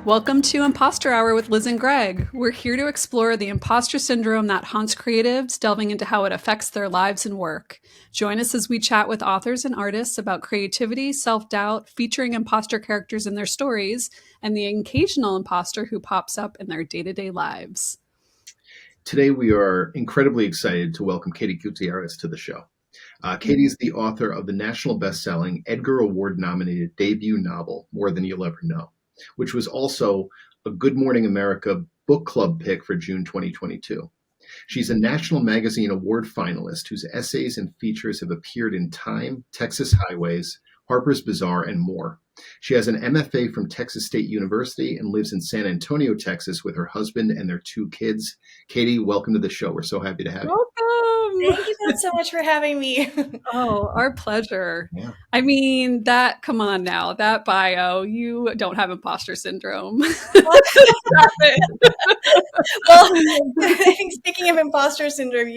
Welcome to Imposter Hour with Liz and Greg. We're here to explore the imposter syndrome that haunts creatives, delving into how it affects their lives and work. Join us as we chat with authors and artists about creativity, self-doubt, featuring imposter characters in their stories, and the occasional imposter who pops up in their day-to-day lives. Today, we are incredibly excited to welcome Katie Gutierrez to the show. Katie is the author of the national best-selling, Edgar Award-nominated debut novel, More Than You'll Ever Know, which was also a Good Morning America book club pick for June 2022. She's a National Magazine Award finalist whose essays and features have appeared in Time, Texas Highways, Harper's Bazaar, and more. She has an MFA from Texas State University and lives in San Antonio, Texas with her husband and their 2 kids. Katie, welcome to the show. We're so happy to have you. Welcome! Thank you guys so much for having me. Oh, our pleasure. Yeah. I mean, come on now, that bio, you don't have imposter syndrome. Well, I think speaking of imposter syndrome,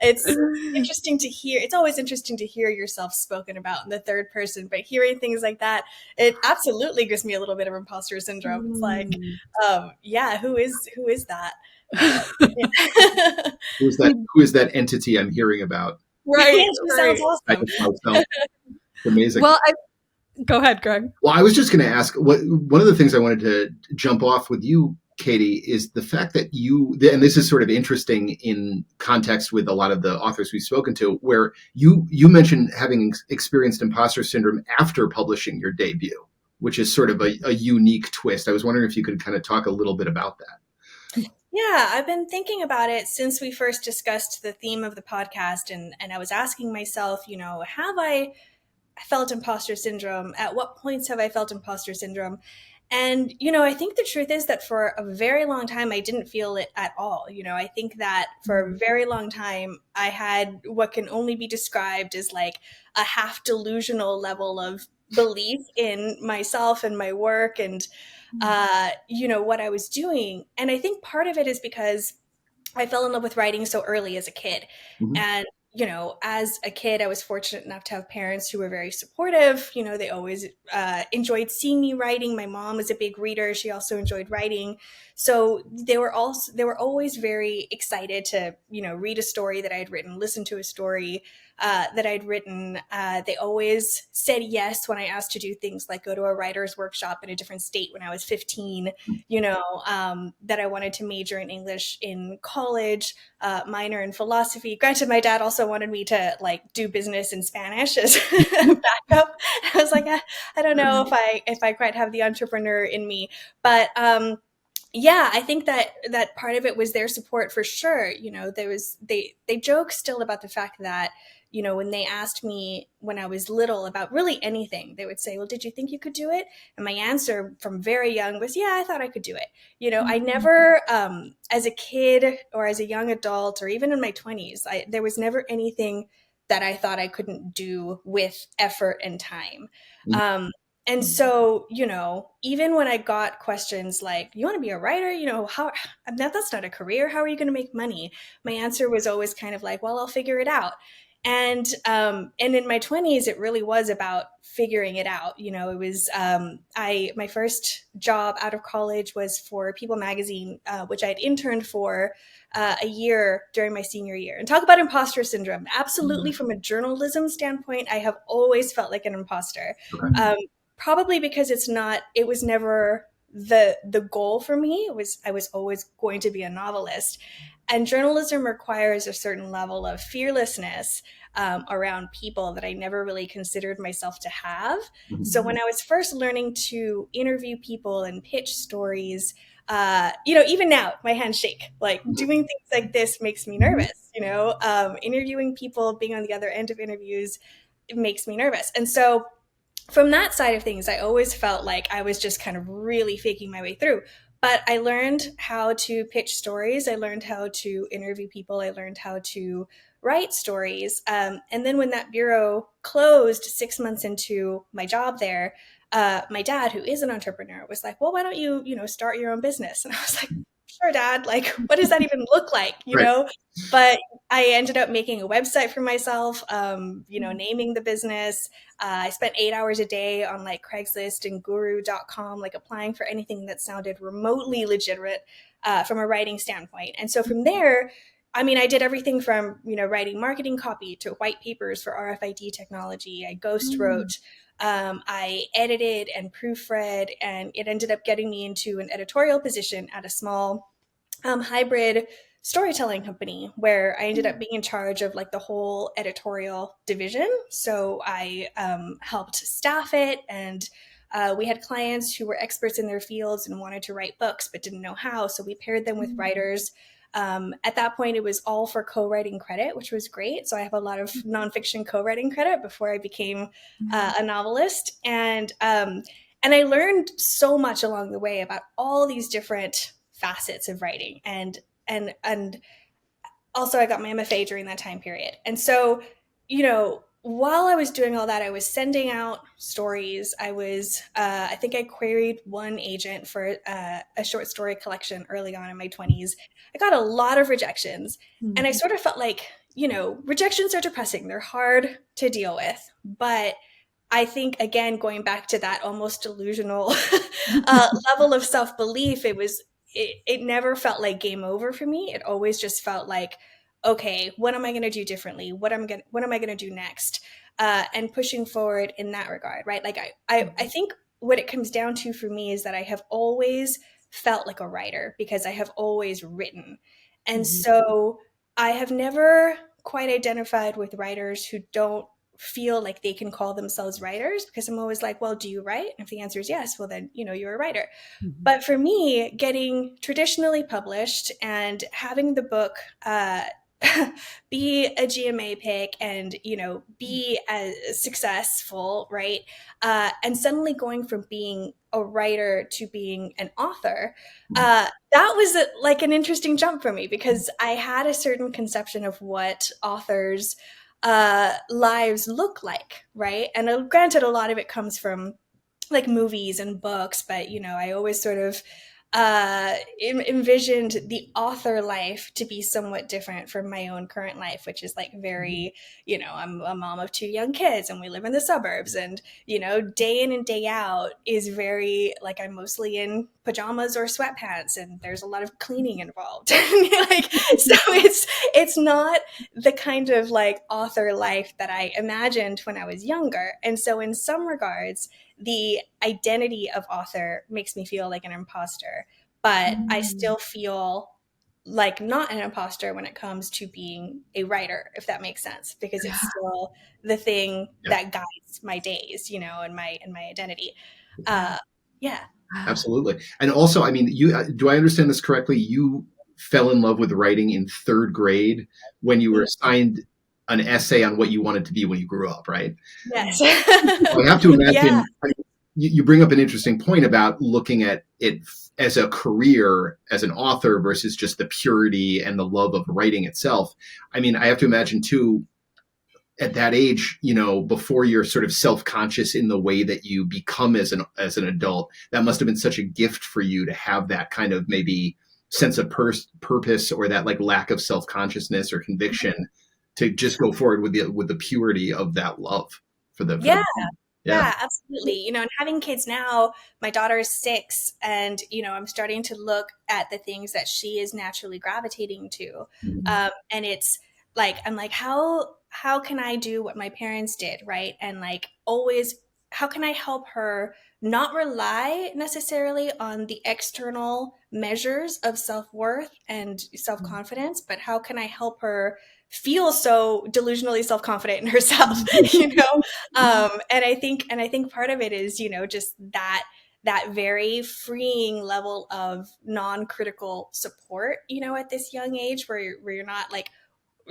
it's interesting to hear. It's always interesting to hear yourself spoken about in the third person, but hearing things like that, it absolutely gives me a little bit of imposter syndrome. It's like, who is that? Who is that entity I'm hearing about? Right. Sounds awesome. Amazing. Well, go ahead, Greg. Well, I was just going to ask, one of the things I wanted to jump off with you, Katie, is the fact that and this is sort of interesting in context with a lot of the authors we've spoken to, where you mentioned having experienced imposter syndrome after publishing your debut, which is sort of a unique twist. I was wondering if you could kind of talk a little bit about that. Yeah, I've been thinking about it since we first discussed the theme of the podcast, and I was asking myself, have I felt imposter syndrome? At what points have I felt imposter syndrome? And, I think the truth is that for a very long time, I didn't feel it at all. I think that for a very long time, I had what can only be described as like a half delusional level of belief in myself and my work and, what I was doing. And I think part of it is because I fell in love with writing so early as a kid. Mm-hmm. And as a kid, I was fortunate enough to have parents who were very supportive. They always enjoyed seeing me writing. My mom was a big reader. She also enjoyed writing. So they were always very excited to, read a story that I had written, listen to a story that I'd written. They always said yes when I asked to do things like go to a writer's workshop in a different state when I was 15, that I wanted to major in English in college, minor in philosophy. Granted, my dad also wanted me to do business in Spanish as backup. I was like, I don't know if I quite have the entrepreneur in me, but yeah, I think that part of it was their support for sure. They joke still about the fact that, when they asked me when I was little about really anything, they would say, well, did you think you could do it? And my answer from very young was, yeah, I thought I could do it. I never, as a kid or as a young adult or even in my 20s, there was never anything that I thought I couldn't do with effort and time. And so, even when I got questions like, you want to be a writer? That's not a career. How are you going to make money? My answer was always kind of like, well, I'll figure it out. And in my 20s, it really was about figuring it out. It was, my first job out of college was for People magazine, which I had interned for a year during my senior year. And talk about imposter syndrome. Absolutely. From a journalism standpoint, I have always felt like an imposter. Okay. Probably because it was never the goal for me. I was always going to be a novelist. And journalism requires a certain level of fearlessness around people that I never really considered myself to have. Mm-hmm. So when I was first learning to interview people and pitch stories, even now my hands shake. Like doing things like this makes me nervous. Interviewing people, being on the other end of interviews, it makes me nervous. And so from that side of things, I always felt like I was just kind of really faking my way through. But I learned how to pitch stories. I learned how to interview people. I learned how to write stories. And then when that bureau closed 6 months into my job there, my dad, who is an entrepreneur, was like, well, why don't you, start your own business? And I was like, sure, Dad. Like, what does that even look like? Right. But I ended up making a website for myself, naming the business. I spent 8 hours a day on like Craigslist and guru.com, like applying for anything that sounded remotely legitimate from a writing standpoint. And so from there, I mean, I did everything from, writing marketing copy to white papers for RFID technology. I ghost wrote. I edited and proofread, and it ended up getting me into an editorial position at a small hybrid storytelling company where I ended up being in charge of like the whole editorial division. So I helped staff it, and we had clients who were experts in their fields and wanted to write books but didn't know how. So we paired them with writers. At that point, it was all for co-writing credit, which was great. So I have a lot of nonfiction co-writing credit before I became a novelist, and I learned so much along the way about all these different facets of writing, and also I got my MFA during that time period. And so, while I was doing all that, I was sending out stories. I think I queried one agent for a short story collection early on in my 20s. I got a lot of rejections, and I sort of felt like, rejections are depressing. They're hard to deal with, but I think, again, going back to that almost delusional level of self-belief, it never felt like game over for me. It always just felt like, okay, what am I going to do differently? What am I going to do next? And pushing forward in that regard, right? Like I think what it comes down to for me is that I have always felt like a writer because I have always written. And so I have never quite identified with writers who don't feel like they can call themselves writers, because I'm always like, well, do you write? And if the answer is yes, well, then, you're a writer. But for me, getting traditionally published and having the book be a GMA pick and, be as successful, right? And suddenly going from being a writer to being an author, that was like an interesting jump for me, because I had a certain conception of what authors' lives look like, right? And granted, a lot of it comes from like movies and books, but I always sort of envisioned the author life to be somewhat different from my own current life, which is like very, I'm a mom of 2 young kids and we live in the suburbs, and day in and day out is very like I'm mostly in pajamas or sweatpants, and there's a lot of cleaning involved. Like, so it's not the kind of like author life that I imagined when I was younger. And so in some regards, the identity of author makes me feel like an imposter, but I still feel like not an imposter when it comes to being a writer, if that makes sense, because it's still the thing that guides my days, and my identity. Yeah. Absolutely. And also, I mean, do I understand this correctly? You fell in love with writing in third grade when you were assigned an essay on what you wanted to be when you grew up, right? Yes. So I have to Yeah. imagine you bring up an interesting point about looking at it as a career as an author versus just the purity and the love of writing itself. I mean, I have to imagine too, at that age, before you're sort of self-conscious in the way that you become as an adult, that must have been such a gift for you to have that kind of maybe sense of purpose, or that like lack of self-consciousness or conviction to just go forward with the purity of that love for the Yeah. yeah. Yeah, absolutely. And having kids now, my daughter is 6, and, I'm starting to look at the things that she is naturally gravitating to. And it's like, I'm like, how can I do what my parents did, right? And like always, how can I help her not rely necessarily on the external measures of self-worth and self-confidence, but how can I help her feel so delusionally self-confident in herself, and I think part of it is, just that very freeing level of non-critical support, at this young age, where you're not like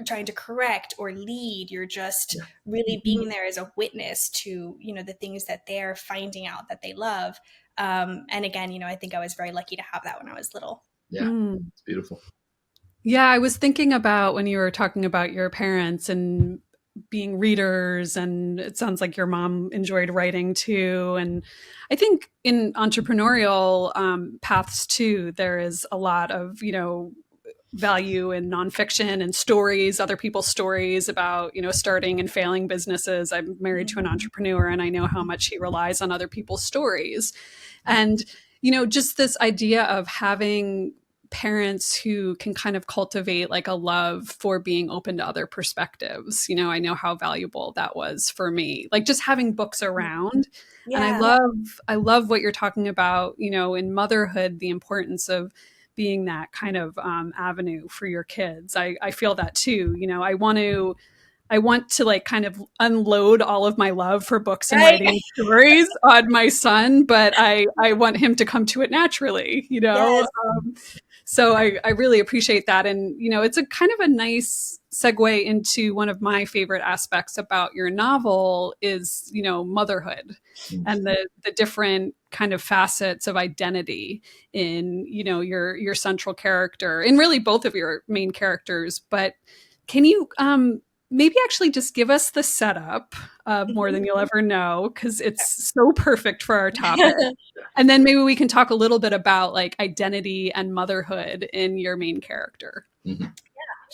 trying to correct or lead. You're just really being there as a witness to, the things that they're finding out that they love. And again, I think I was very lucky to have that when I was little. Yeah. It's beautiful. Yeah, I was thinking about when you were talking about your parents, and being readers, and it sounds like your mom enjoyed writing too. And I think in entrepreneurial paths too, there is a lot of, value in nonfiction and stories, other people's stories about, starting and failing businesses. I'm married to an entrepreneur, and I know how much he relies on other people's stories. And, just this idea of having parents who can kind of cultivate like a love for being open to other perspectives. I know how valuable that was for me. Like just having books around. And Yeah. I love what you're talking about, in motherhood, the importance of being that kind of avenue for your kids. I feel that too. I want to like kind of unload all of my love for books and Right. writing stories on my son, but I want him to come to it naturally. Yes. So I really appreciate that. And, it's a kind of a nice segue into one of my favorite aspects about your novel is, motherhood and the different kind of facets of identity in, your central character and really both of your main characters. But can you maybe actually just give us the setup of More Than You'll Ever Know, because it's so perfect for our topic. And then maybe we can talk a little bit about like identity and motherhood in your main character. Mm-hmm.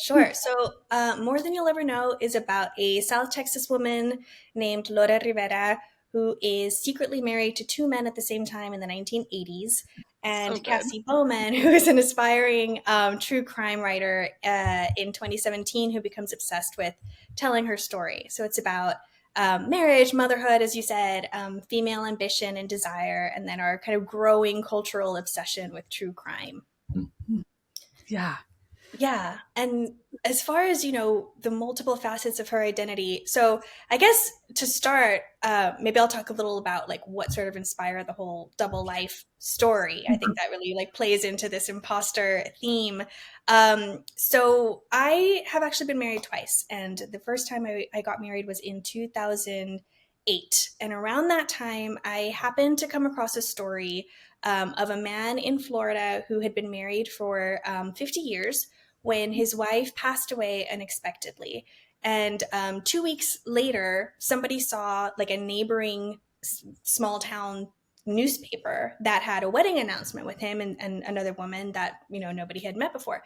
Sure. So, More Than You'll Ever Know is about a South Texas woman named Laura Rivera who is secretly married to two men at the same time in the 1980s. And So good. Cassie Bowman, who is an aspiring true crime writer in 2017, who becomes obsessed with telling her story. So it's about marriage, motherhood, as you said, female ambition and desire, and then our kind of growing cultural obsession with true crime. Yeah. Yeah. And as far as, the multiple facets of her identity, so I guess to start, maybe I'll talk a little about like what sort of inspired the whole double life story. I think that really like plays into this imposter theme. So I have actually been married twice. And the first time I got married was in 2008. And around that time, I happened to come across a story of a man in Florida who had been married for 50 years when his wife passed away unexpectedly. And 2 weeks later, somebody saw like a neighboring small town newspaper that had a wedding announcement with him and another woman that, nobody had met before.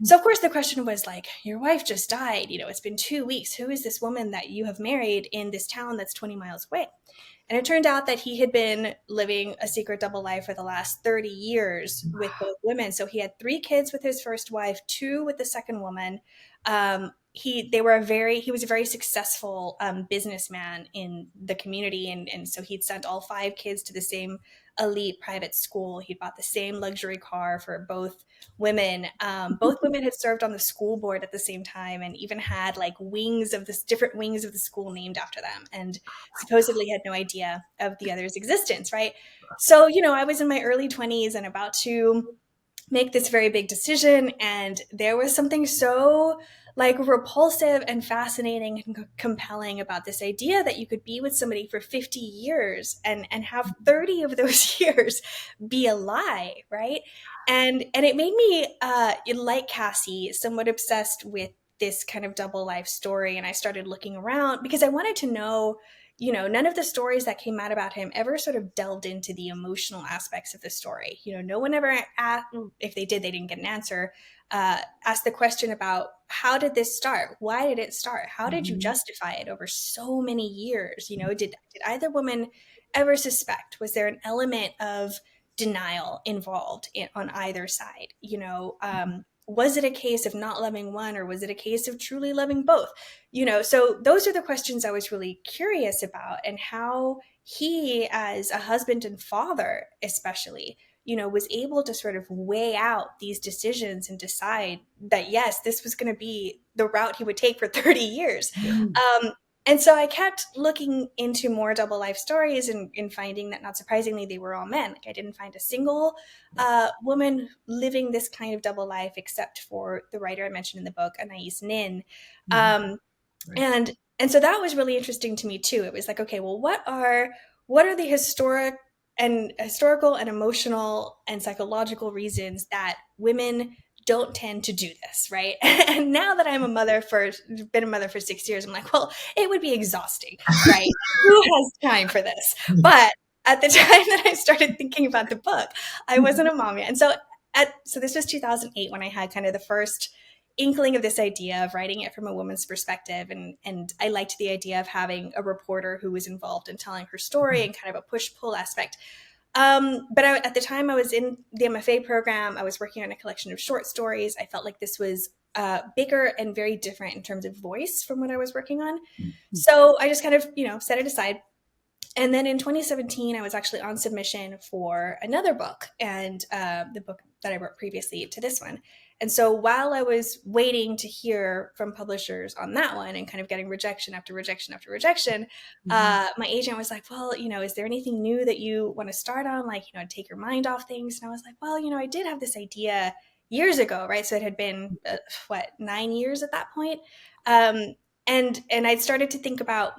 So of course the question was like, your wife just died, it's been 2 weeks. Who is this woman that you have married in this town that's 20 miles away? And it turned out that he had been living a secret double life for the last 30 years with both women. So he had 3 kids with his first wife, 2 with the second woman. He was a very successful businessman in the community. And so he'd sent all 5 kids to the same elite private school. He'd bought the same luxury car for both women. Both women had served on the school board at the same time and even had like different wings of the school named after them, and supposedly had no idea of the other's existence, right? So, I was in my early 20s and about to make this very big decision, and there was something so like repulsive and fascinating and compelling about this idea that you could be with somebody for 50 years and have 30 of those years be a lie, right? And it made me like Cassie, somewhat obsessed with this kind of double life story. And I started looking around because I wanted to know, none of the stories that came out about him ever sort of delved into the emotional aspects of the story. No one ever asked, if they did, they didn't get an answer, asked the question about how did this start? Why did it start? How did you justify it over so many years? Did either woman ever suspect? Was there an element of denial involved on either side? Was it a case of not loving one, or was it a case of truly loving both? So those are the questions I was really curious about, and how he, as a husband and father especially, was able to sort of weigh out these decisions and decide that, yes, this was going to be the route he would take for 30 years. And so I kept looking into more double life stories and finding that, not surprisingly, they were all men. Like I didn't find a single woman living this kind of double life, except for the writer I mentioned in the book, Anais Nin. And so that was really interesting to me too. It was like, okay, well, what are the historical and emotional and psychological reasons that women don't tend to do this, right? And now that I'm been a mother for 6 years, I'm like, well, it would be exhausting, right? Who has time for this? But at the time that I started thinking about the book, I wasn't a mom yet. And so this was 2008 when I had kind of the first inkling of this idea of writing it from a woman's perspective. And I liked the idea of having a reporter who was involved in telling her story and kind of a push-pull aspect. But at the time I was in the MFA program, I was working on a collection of short stories. I felt like this was bigger and very different in terms of voice from what I was working on. So I just kind of, set it aside. And then in 2017, I was actually on submission for another book, and the book that I wrote previously to this one. And so while I was waiting to hear from publishers on that one and kind of getting rejection after rejection after rejection, my agent was like, well, is there anything new that you want to start on? Like, take your mind off things. And I was like, well, I did have this idea years ago, right? So it had been, 9 years at that point. And I'd started to think about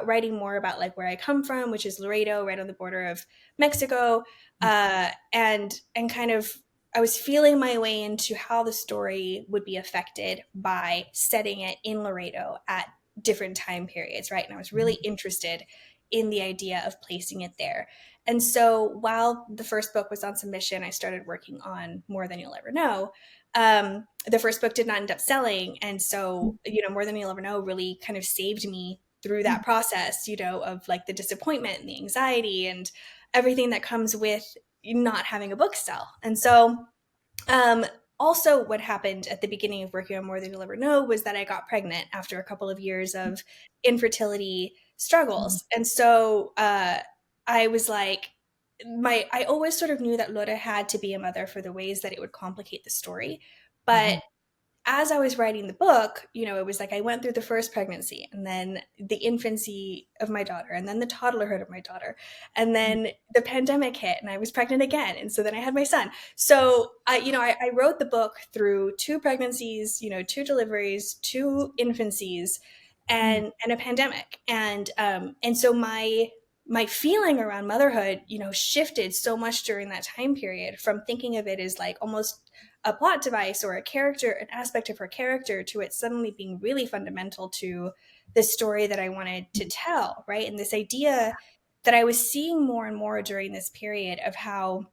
writing more about like where I come from, which is Laredo, right on the border of Mexico. And kind of, I was feeling my way into how the story would be affected by setting it in Laredo at different time periods, right? And I was really interested in the idea of placing it there. And so while the first book was on submission, I started working on More Than You'll Ever Know. The first book did not end up selling. And so, More Than You'll Ever Know really kind of saved me through that process, of like the disappointment and the anxiety and everything that comes with not having a book sell. And so, also what happened at the beginning of working on More Than You'll Ever Know was that I got pregnant after a couple of years of infertility struggles. And so, I was like, I always sort of knew that Lore had to be a mother for the ways that it would complicate the story. But as I was writing the book, it was like I went through the first pregnancy and then the infancy of my daughter and then the toddlerhood of my daughter. And then the pandemic hit and I was pregnant again. And so then I had my son. So I wrote the book through 2 pregnancies, 2 deliveries, 2 infancies, and a pandemic. And so my feeling around motherhood, shifted so much during that time period from thinking of it as like almost a plot device or an aspect of her character, to it suddenly being really fundamental to the story that I wanted to tell, right? And this idea that I was seeing more and more during this period of how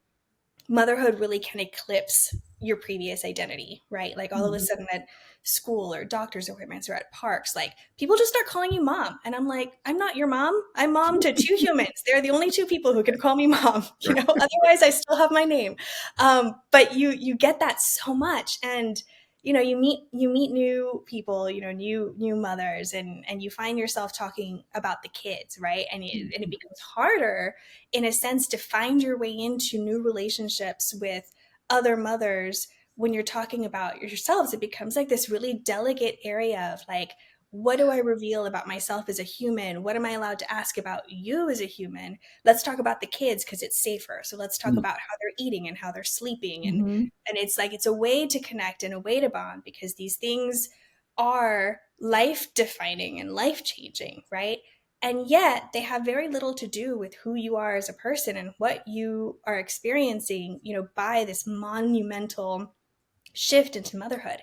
motherhood really can eclipse your previous identity, right? Like all of a sudden at school or doctor's appointments or at parks, like people just start calling you mom. And I'm like, I'm not your mom. I'm mom to 2 humans. They're the only 2 people who can call me mom, otherwise I still have my name. But you get that so much. And, you meet new people, new mothers, and you find yourself talking about the kids, right? And it becomes harder in a sense to find your way into new relationships with other mothers when you're talking about yourselves. It becomes like this really delicate area of like, what do I reveal about myself as a human? What am I allowed to ask about you as a human? Let's talk about the kids because it's safer. So let's talk about how they're eating and how they're sleeping. And it's like, it's a way to connect and a way to bond, because these things are life defining and life changing, right? And yet they have very little to do with who you are as a person and what you are experiencing, by this monumental shift into motherhood.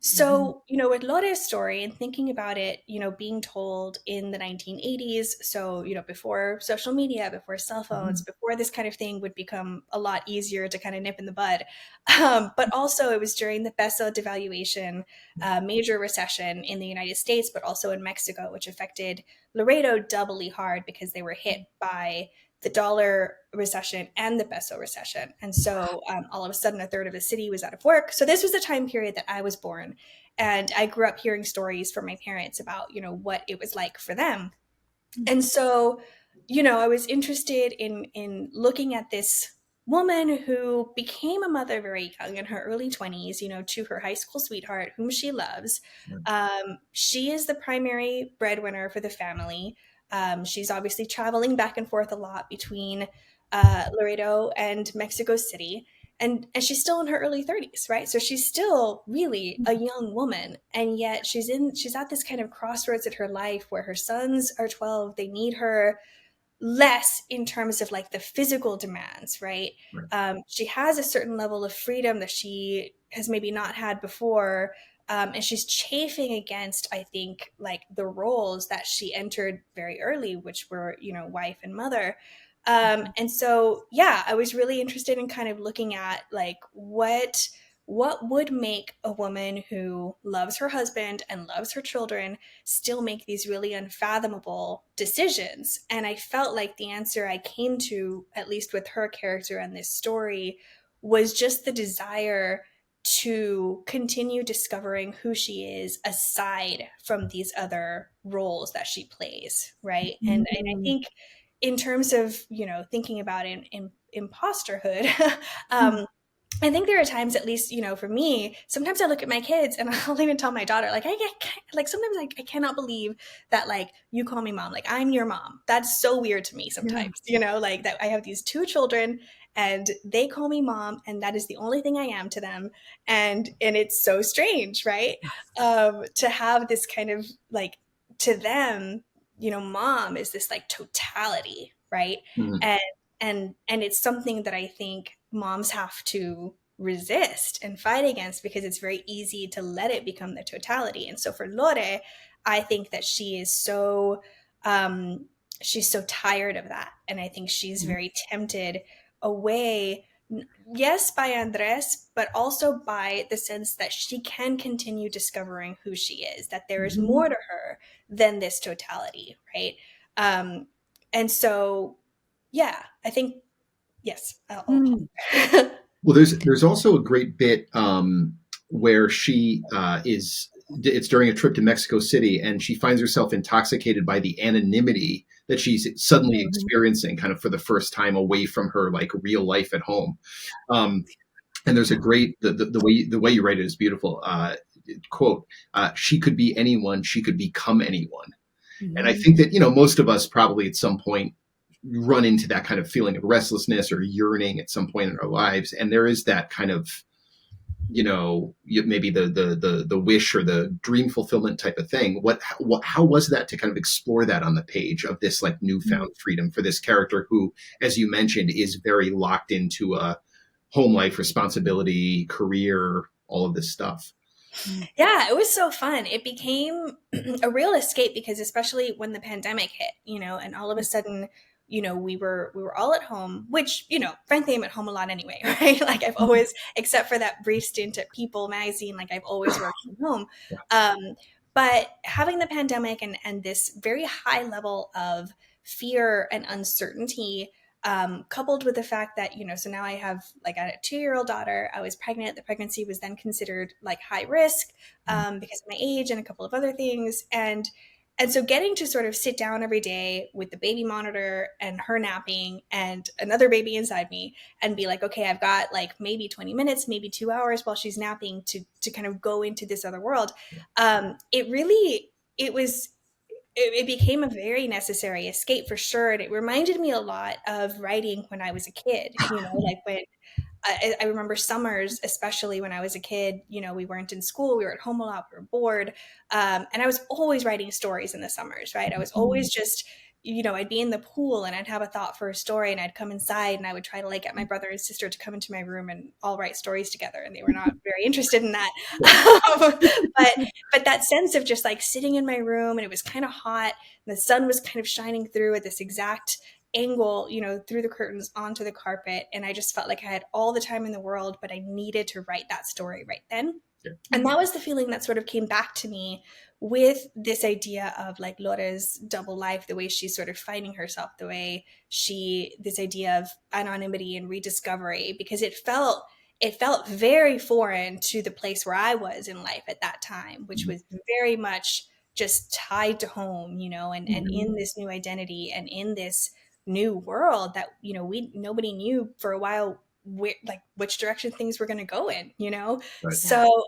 So, with Lore's story and thinking about it, being told in the 1980s, so, before social media, before cell phones, before this kind of thing would become a lot easier to kind of nip in the bud. But also it was during the peso devaluation, major recession in the United States, but also in Mexico, which affected Laredo doubly hard because they were hit by the dollar recession and the peso recession. And so all of a sudden, a third of the city was out of work. So this was the time period that I was born. And I grew up hearing stories from my parents about, what it was like for them. And so, I was interested in looking at this woman who became a mother very young, in her early 20s, to her high school sweetheart, whom she loves. She is the primary breadwinner for the family. She's obviously traveling back and forth a lot between Laredo and Mexico City. And she's still in her early 30s, right? So she's still really a young woman. And yet she's at this kind of crossroads in her life where her sons are 12. They need her less in terms of like the physical demands, right? Right. She has a certain level of freedom that she has maybe not had before. And she's chafing against, I think, like the roles that she entered very early, which were, wife and mother. And so, yeah, I was really interested in kind of looking at like what would make a woman who loves her husband and loves her children still make these really unfathomable decisions. And I felt like the answer I came to, at least with her character and this story, was just the desire to continue discovering who she is aside from these other roles that she plays, right? And I think in terms of, thinking about in imposterhood, I think there are times, at least, for me, sometimes I look at my kids and I'll even tell my daughter, like, like sometimes I cannot believe that, like, you call me mom, like, I'm your mom. That's so weird to me Yeah. sometimes, like that I have these two children and they call me mom and that is the only thing I am to them. And it's so strange, right? To have this kind of like, to them, mom is this like totality, right? Mhm. And it's something that I think moms have to resist and fight against because it's very easy to let it become the totality. And so for Lore, I think that um, she's so tired of that, and I think she's very tempted away. Yes, by Andres, but also by the sense that she can continue discovering who she is, that there is more to her than this totality, right? Um, and so yeah, I think yes. I'll Mm. pause. Well, there's also a great bit where she is. It's during a trip to Mexico City, and she finds herself intoxicated by the anonymity that she's suddenly Mhm. experiencing, kind of for the first time, away from her like real life at home. Um, and there's a great the way you write it is beautiful. Quote: "She could be anyone. She could become anyone." And I Mhm. think that most of us probably at some point run into that kind of feeling of restlessness or yearning at some point in our lives, and there is that kind of maybe the wish or the dream fulfillment type of thing. How was that to kind of explore that on the page of this like newfound freedom for this character who, as you mentioned, is very locked into a home life, responsibility, career, all of this stuff? Yeah, it was so fun. It became a real escape because especially when the pandemic hit, and all of a sudden, we were all at home, which, frankly, I'm at home a lot anyway, right? Like I've always, except for that brief stint at People magazine, like I've always worked from home. Yeah. But having the pandemic and this very high level of fear and uncertainty, coupled with the fact that, so now I have like a 2-year-old daughter. I was pregnant. The pregnancy was then considered like high risk because of my age and a couple of other things. And so getting to sort of sit down every day with the baby monitor and her napping and another baby inside me and be like, okay, I've got like maybe 20 minutes, maybe 2 hours while she's napping to kind of go into this other world. It really, it became a very necessary escape for sure. And it reminded me a lot of writing when I was a kid, like when I remember summers, especially when I was a kid, we weren't in school, we were at home a lot, we were bored. And I was always writing stories in the summers, right? I was always just, I'd be in the pool and I'd have a thought for a story and I'd come inside and I would try to like get my brother and sister to come into my room and all write stories together. And they were not very interested in that. But that sense of just like sitting in my room and it was kind of hot and the sun was kind of shining through at this exact angle, through the curtains onto the carpet. And I just felt like I had all the time in the world, but I needed to write that story right then. Yeah. And that was the feeling that sort of came back to me with this idea of like Lore's double life, the way she's sort of finding herself, the way this idea of anonymity and rediscovery, because it felt very foreign to the place where I was in life at that time, which was very much just tied to home, and in this new identity and in this new world that nobody knew for a while which direction things were going to go in, Right. so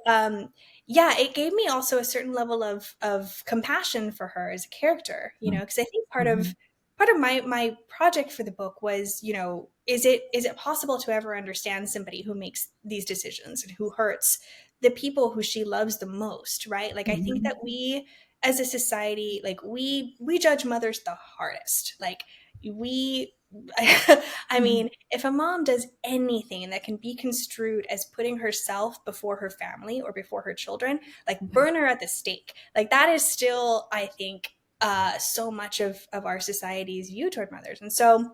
yeah, it gave me also a certain level of compassion for her as a character, because I think part of my project for the book was, is it possible to ever understand somebody who makes these decisions and who hurts the people who she loves the most, right? Like I think that we as a society, like we judge mothers the hardest. Like, we I mean, if a mom does anything that can be construed as putting herself before her family or before her children, like burn her at the stake. Like that is still, I think, so much of our society's view toward mothers. And so,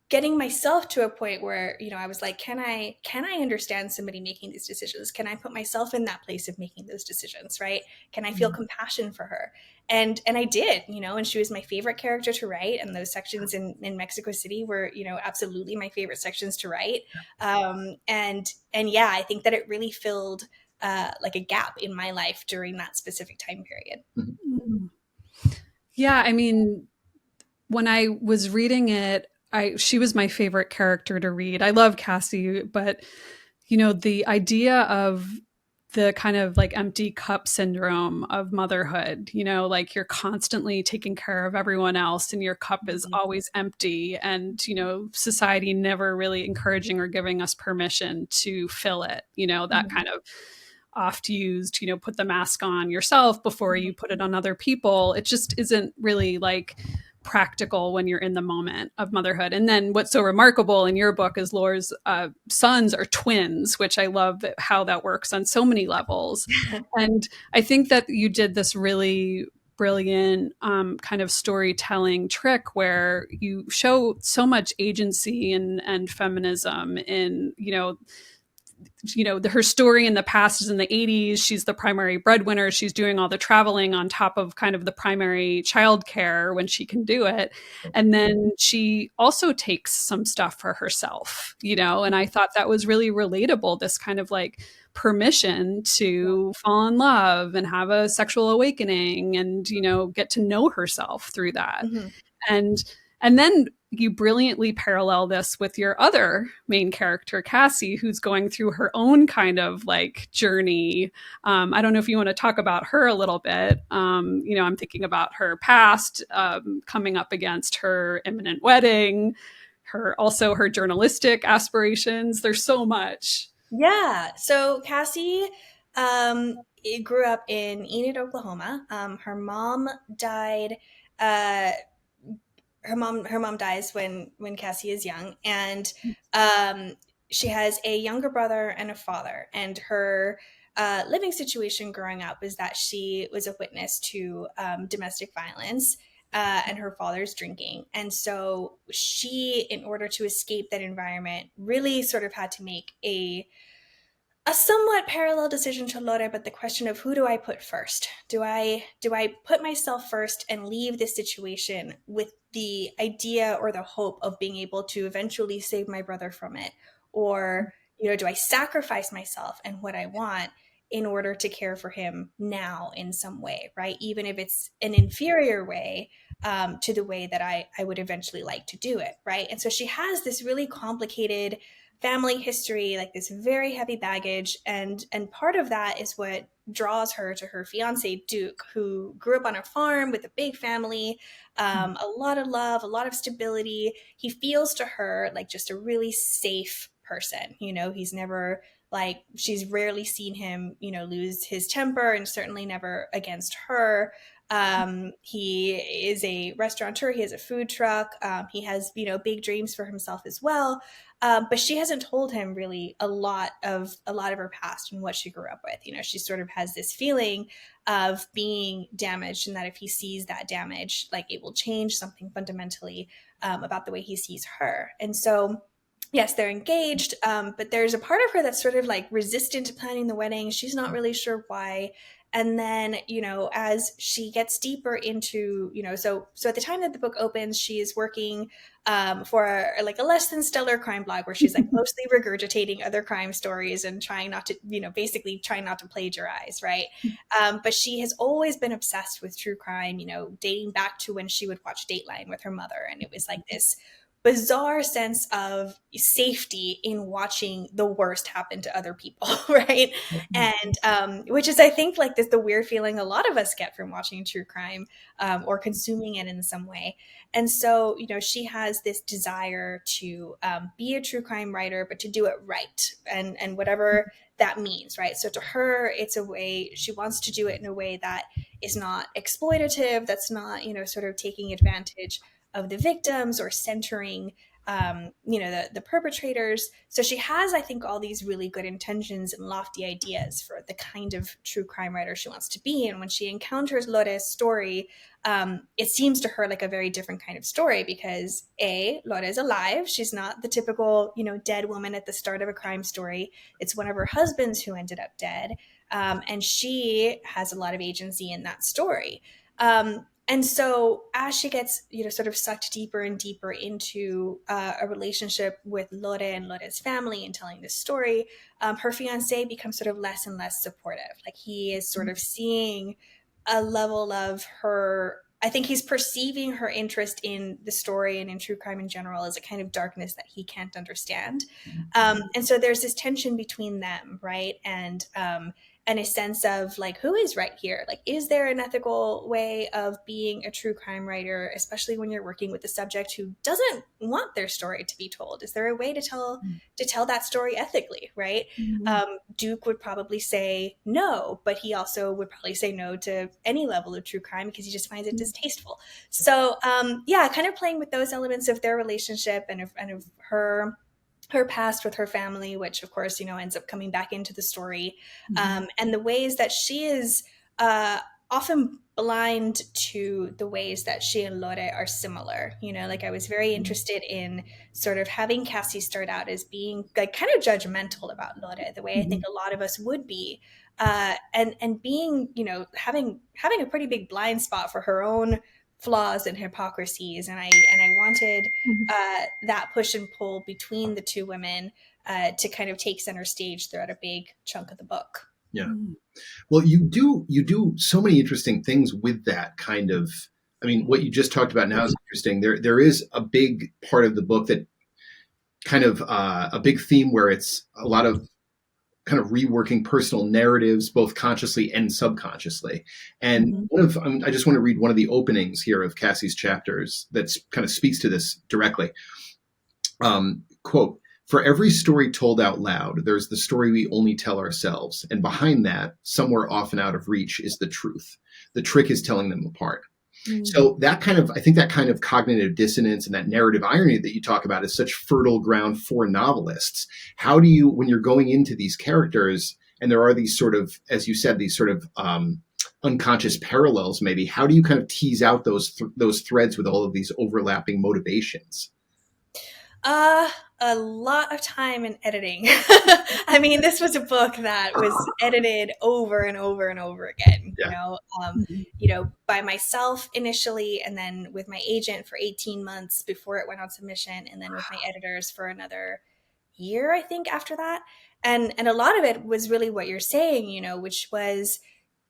getting myself to a point where, I was like, can I understand somebody making these decisions? Can I put myself in that place of making those decisions, right? Can I feel compassion for her? And I did, and she was my favorite character to write. And those sections in Mexico City were, absolutely my favorite sections to write. And yeah, I think that it really filled like a gap in my life during that specific time period. Yeah, I mean, when I was reading it, she was my favorite character to read. I love Cassie, but the idea of the kind of like empty cup syndrome of motherhood, like you're constantly taking care of everyone else and your cup is always empty, and society never really encouraging or giving us permission to fill it, that kind of oft used, put the mask on yourself before you put it on other people. It just isn't really like practical when you're in the moment of motherhood. And then what's so remarkable in your book is Laura's sons are twins, which I love how that works on so many levels. And I think that you did this really brilliant kind of storytelling trick where you show so much agency and feminism in, her story in the past is in the 80s. She's the primary breadwinner. She's doing all the traveling on top of kind of the primary childcare when she can do it. And then she also takes some stuff for herself, and I thought that was really relatable, this kind of like permission to fall in love and have a sexual awakening and, get to know herself through that. And then you brilliantly parallel this with your other main character, Cassie, who's going through her own kind of like journey. I don't know if you want to talk about her a little bit. I'm thinking about her past, coming up against her imminent wedding, her journalistic aspirations. There's so much. Yeah. So Cassie grew up in Enid, Oklahoma. Her mom died. Uh, her mom dies when Cassie is young, and she has a younger brother and a father. And her living situation growing up is that she was a witness to domestic violence and her father's drinking. And so she, in order to escape that environment, really sort of had to make a somewhat parallel decision to Lore, but the question of who do I put first? Do I put myself first and leave this situation with the idea or the hope of being able to eventually save my brother from it? Or, do I sacrifice myself and what I want in order to care for him now in some way, right? Even if it's an inferior way to the way that I would eventually like to do it, right? And so she has this really complicated family history, like this very heavy baggage, and part of that is what draws her to her fiance Duke, who grew up on a farm with a big family, a lot of love, a lot of stability. He feels to her like just a really safe person. He's never like, she's rarely seen him lose his temper, and certainly never against her. He is a restaurateur. He has a food truck. He has big dreams for himself as well. But she hasn't told him really a lot of her past and what she grew up with. She sort of has this feeling of being damaged, and that if he sees that damage, like it will change something fundamentally about the way he sees her. And so, yes, they're engaged, but there's a part of her that's sort of like resistant to planning the wedding. She's not really sure why. And then, as she gets deeper into, so at the time that the book opens, she is working for like a less than stellar crime blog where she's like mostly regurgitating other crime stories and trying not to, basically trying not to plagiarize, right? But she has always been obsessed with true crime, dating back to when she would watch Dateline with her mother. And it was like this bizarre sense of safety in watching the worst happen to other people, right? And which is, I think, like the weird feeling a lot of us get from watching true crime or consuming it in some way. And so, she has this desire to be a true crime writer, but to do it right, and whatever that means, right? So to her, it's a way, she wants to do it in a way that is not exploitative, that's not, sort of taking advantage of the victims or centering the perpetrators. So she has, I think, all these really good intentions and lofty ideas for the kind of true crime writer she wants to be. And when she encounters Lore's story, it seems to her like a very different kind of story because Lore is alive. She's not the typical, dead woman at the start of a crime story. It's one of her husbands who ended up dead. And she has a lot of agency in that story. And so as she gets, sort of sucked deeper and deeper into a relationship with Lore and Lore's family and telling this story, her fiance becomes sort of less and less supportive. Like he is sort of seeing a level of her, I think he's perceiving her interest in the story and in true crime in general as a kind of darkness that he can't understand. And so there's this tension between them, right? And a sense of like, who is right here? Like, is there an ethical way of being a true crime writer, especially when you're working with a subject who doesn't want their story to be told? Is there a way to tell that story ethically, right? Duke would probably say no, but he also would probably say no to any level of true crime because he just finds it distasteful. So kind of playing with those elements of their relationship and of her past with her family, which of course, ends up coming back into the story. And the ways that she is often blind to the ways that she and Lore are similar. Like I was very interested in sort of having Cassie start out as being like kind of judgmental about Lore, the way I think a lot of us would be. And being, having a pretty big blind spot for her own flaws and hypocrisies, and I wanted that push and pull between the two women to kind of take center stage throughout a big chunk of the book. Yeah. Well, you do so many interesting things with that kind of. I mean, what you just talked about now is interesting. There is a big part of the book that kind of a big theme where it's a lot of kind of reworking personal narratives, both consciously and subconsciously. And I just want to read one of the openings here of Cassie's chapters that kind of speaks to this directly. Quote, "For every story told out loud, there's the story we only tell ourselves. And behind that, somewhere off and out of reach, is the truth. The trick is telling them apart." So I think that kind of cognitive dissonance and that narrative irony that you talk about is such fertile ground for novelists. How do you, when you're going into these characters, and there are these sort of, as you said, these sort of unconscious parallels, maybe, how do you kind of tease out those threads with all of these overlapping motivations? A lot of time in editing. I mean, this was a book that was edited over and over and over again, by myself initially, and then with my agent for 18 months before it went on submission, and then with my editors for another year, I think, after that. And a lot of it was really what you're saying, which was,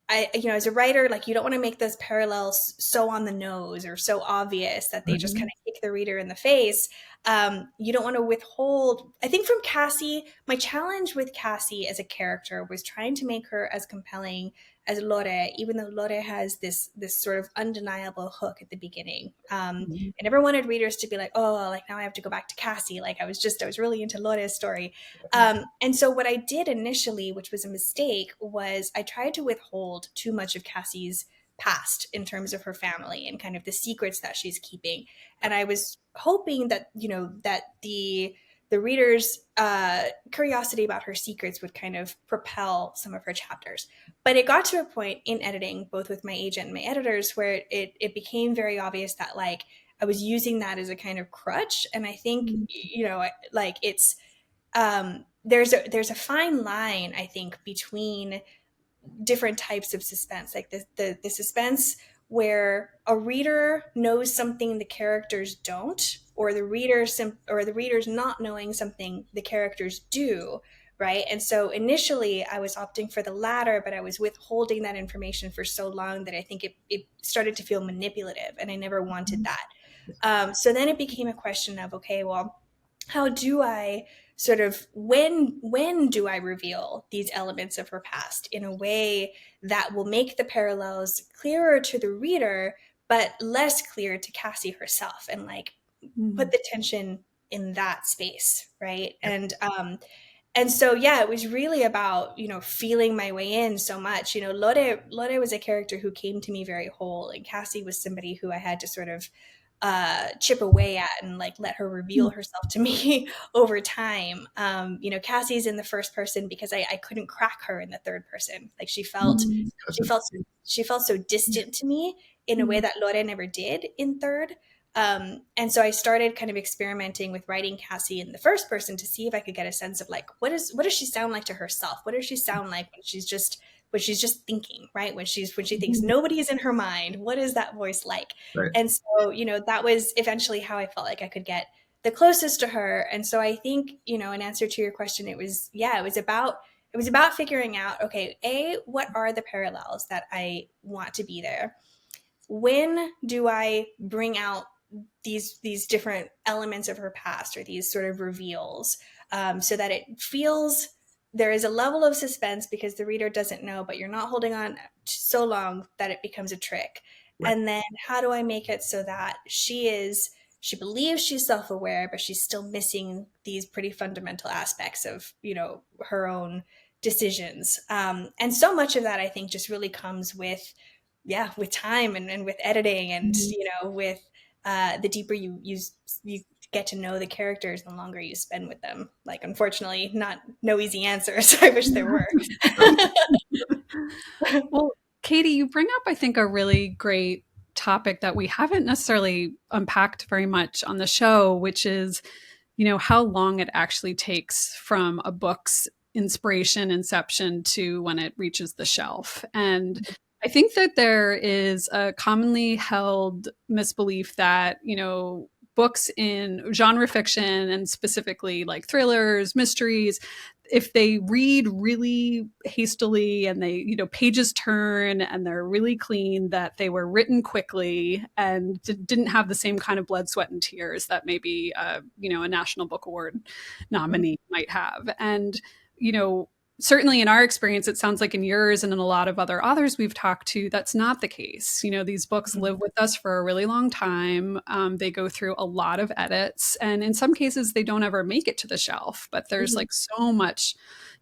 as a writer, like you don't want to make those parallels so on the nose or so obvious that they just kind of kick the reader in the face. You don't want to withhold. I think from Cassie, my challenge with Cassie as a character was trying to make her as compelling as Lore, even though Lore has this sort of undeniable hook at the beginning. I never wanted readers to be like, oh, like now I have to go back to Cassie. Like I was really into Lore's story. And so what I did initially, which was a mistake, was I tried to withhold too much of Cassie's past in terms of her family and kind of the secrets that she's keeping. And I was hoping that, that the reader's curiosity about her secrets would kind of propel some of her chapters. But it got to a point in editing, both with my agent and my editors, where it became very obvious that like I was using that as a kind of crutch. And I think, like it's, there's a fine line, I think, between different types of suspense, like the suspense where a reader knows something the characters don't, or the reader's not knowing something the characters do, right? And so initially I was opting for the latter, but I was withholding that information for so long that I think it started to feel manipulative, and I never wanted that. So then it became a question of, okay, well, how do I sort of, when do I reveal these elements of her past in a way that will make the parallels clearer to the reader, but less clear to Cassie herself, and like put the tension in that space, right? And so, yeah, it was really about, feeling my way in so much. Lore was a character who came to me very whole, and Cassie was somebody who I had to sort of chip away at and like let her reveal herself to me over time. Cassie's in the first person because I couldn't crack her in the third person. Like she felt so distant to me in a way that Lore never did in third. And so I started kind of experimenting with writing Cassie in the first person to see if I could get a sense of like what does she sound like to herself? What does she sound like when she's just thinking, right? When she thinks nobody is in her mind, what is that voice like? Right. And so, that was eventually how I felt like I could get the closest to her. And so I think, in answer to your question, it was about figuring out, okay, what are the parallels that I want to be there? When do I bring out these different elements of her past or these sort of reveals, so that it feels there is a level of suspense because the reader doesn't know, but you're not holding on so long that it becomes a trick. Right. And then how do I make it so that she believes she's self-aware, but she's still missing these pretty fundamental aspects of, her own decisions. And so much of that, I think, just really comes with time and with editing and, with the deeper you get to know the characters, the longer you spend with them. Like, unfortunately, no easy answers. I wish there were. Well, Katie, you bring up, I think, a really great topic that we haven't necessarily unpacked very much on the show, which is, how long it actually takes from a book's inception to when it reaches the shelf. And I think that there is a commonly held misbelief that, books in genre fiction and specifically like thrillers, mysteries, if they read really hastily and they, pages turn and they're really clean, that they were written quickly and didn't have the same kind of blood, sweat, and tears that maybe, a National Book Award nominee might have. And, certainly in our experience, it sounds like in yours and in a lot of other authors we've talked to, that's not the case. These books live with us for a really long time. They go through a lot of edits, and in some cases they don't ever make it to the shelf, but there's like so much,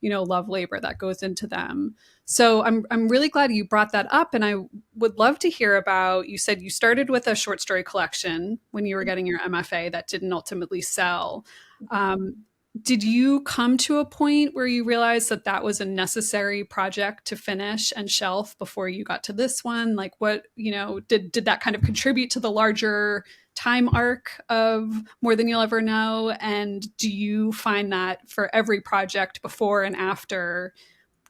love labor that goes into them. So I'm really glad you brought that up. And I would love to hear about, you said you started with a short story collection when you were getting your MFA that didn't ultimately sell. Did you come to a point where you realized that that was a necessary project to finish and shelf before you got to this one? Like what, did that kind of contribute to the larger time arc of More Than You'll Ever Know? And do you find that for every project before and after,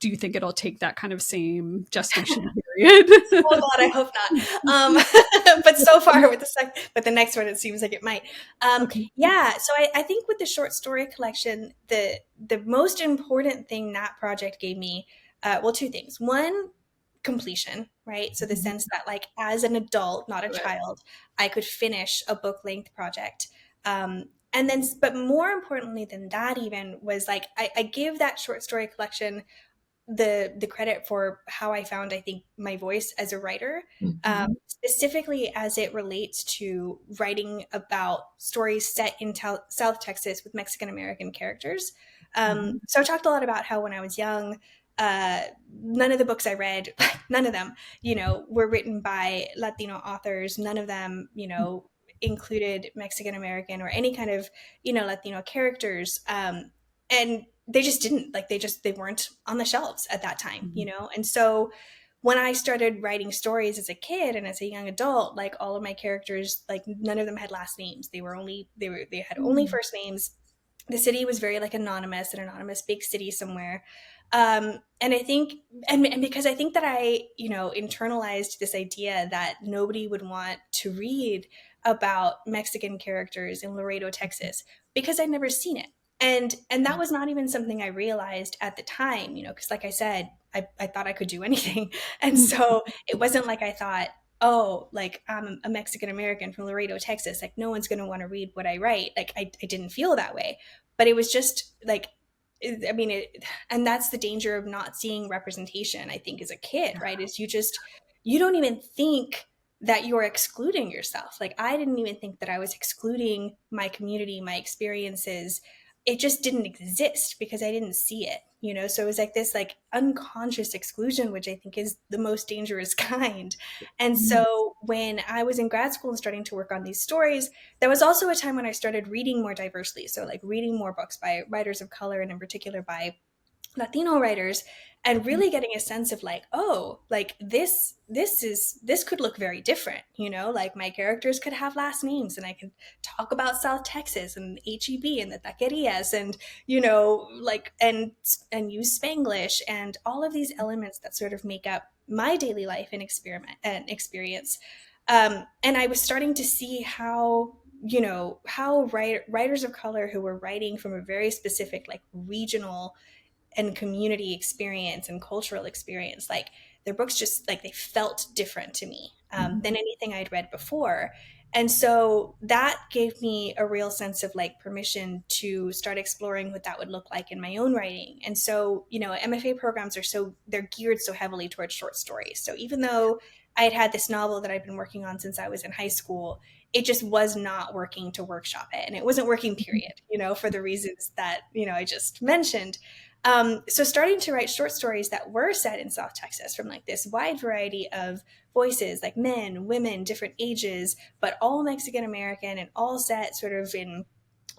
do you think it'll take that kind of same gestation period? Oh God, I hope not. But so far with the next one, it seems like it might. Okay. Yeah. So I think with the short story collection, the most important thing that project gave me, two things. One, completion, right? So the sense that like as an adult, not a child, I could finish a book length project. And then, but more importantly than that even was like, I give that short story collection the credit for how I found, I think, my voice as a writer, specifically as it relates to writing about stories set in South Texas with Mexican American characters. So I talked a lot about how when I was young, none of the books I read, none of them, were written by Latino authors. None of them, included Mexican American or any kind of, Latino characters. And they just didn't, like, they weren't on the shelves at that time, And so when I started writing stories as a kid and as a young adult, like all of my characters, like none of them had last names. They had only first names. The city was very like an anonymous big city somewhere. And I think, and because I think that I, internalized this idea that nobody would want to read about Mexican characters in Laredo, Texas, because I'd never seen it. And that was not even something I realized at the time, because like I said, I thought I could do anything. And so it wasn't like I thought, oh, like I'm a Mexican American from Laredo, Texas, like no one's going to want to read what I write. Like I didn't feel that way, but it was just like, and that's the danger of not seeing representation, I think, as a kid, right? Is you don't even think that you're excluding yourself. Like I didn't even think that I was excluding my community, my experiences, it just didn't exist because I didn't see it, so it was like this like unconscious exclusion, which I think is the most dangerous kind. And so when I was in grad school and starting to work on these stories, there was also a time when I started reading more diversely, so like reading more books by writers of color, and in particular by Latino writers, and really getting a sense of like, oh, like this could look very different, like my characters could have last names, and I could talk about South Texas and HEB and the taquerias, and like and use Spanglish and all of these elements that sort of make up my daily life and experiment and experience. And I was starting to see how writers of color who were writing from a very specific like regional and community experience and cultural experience, like their books just like they felt different to me than anything I'd read before. And so that gave me a real sense of like permission to start exploring what that would look like in my own writing. And so MFA programs they're geared so heavily towards short stories, so even though I had this novel that I'd been working on since I was in high school, it just was not working to workshop it, and it wasn't working, period, for the reasons that I just mentioned. So starting to write short stories that were set in South Texas from like this wide variety of voices, like men, women, different ages, but all Mexican American and all set sort of in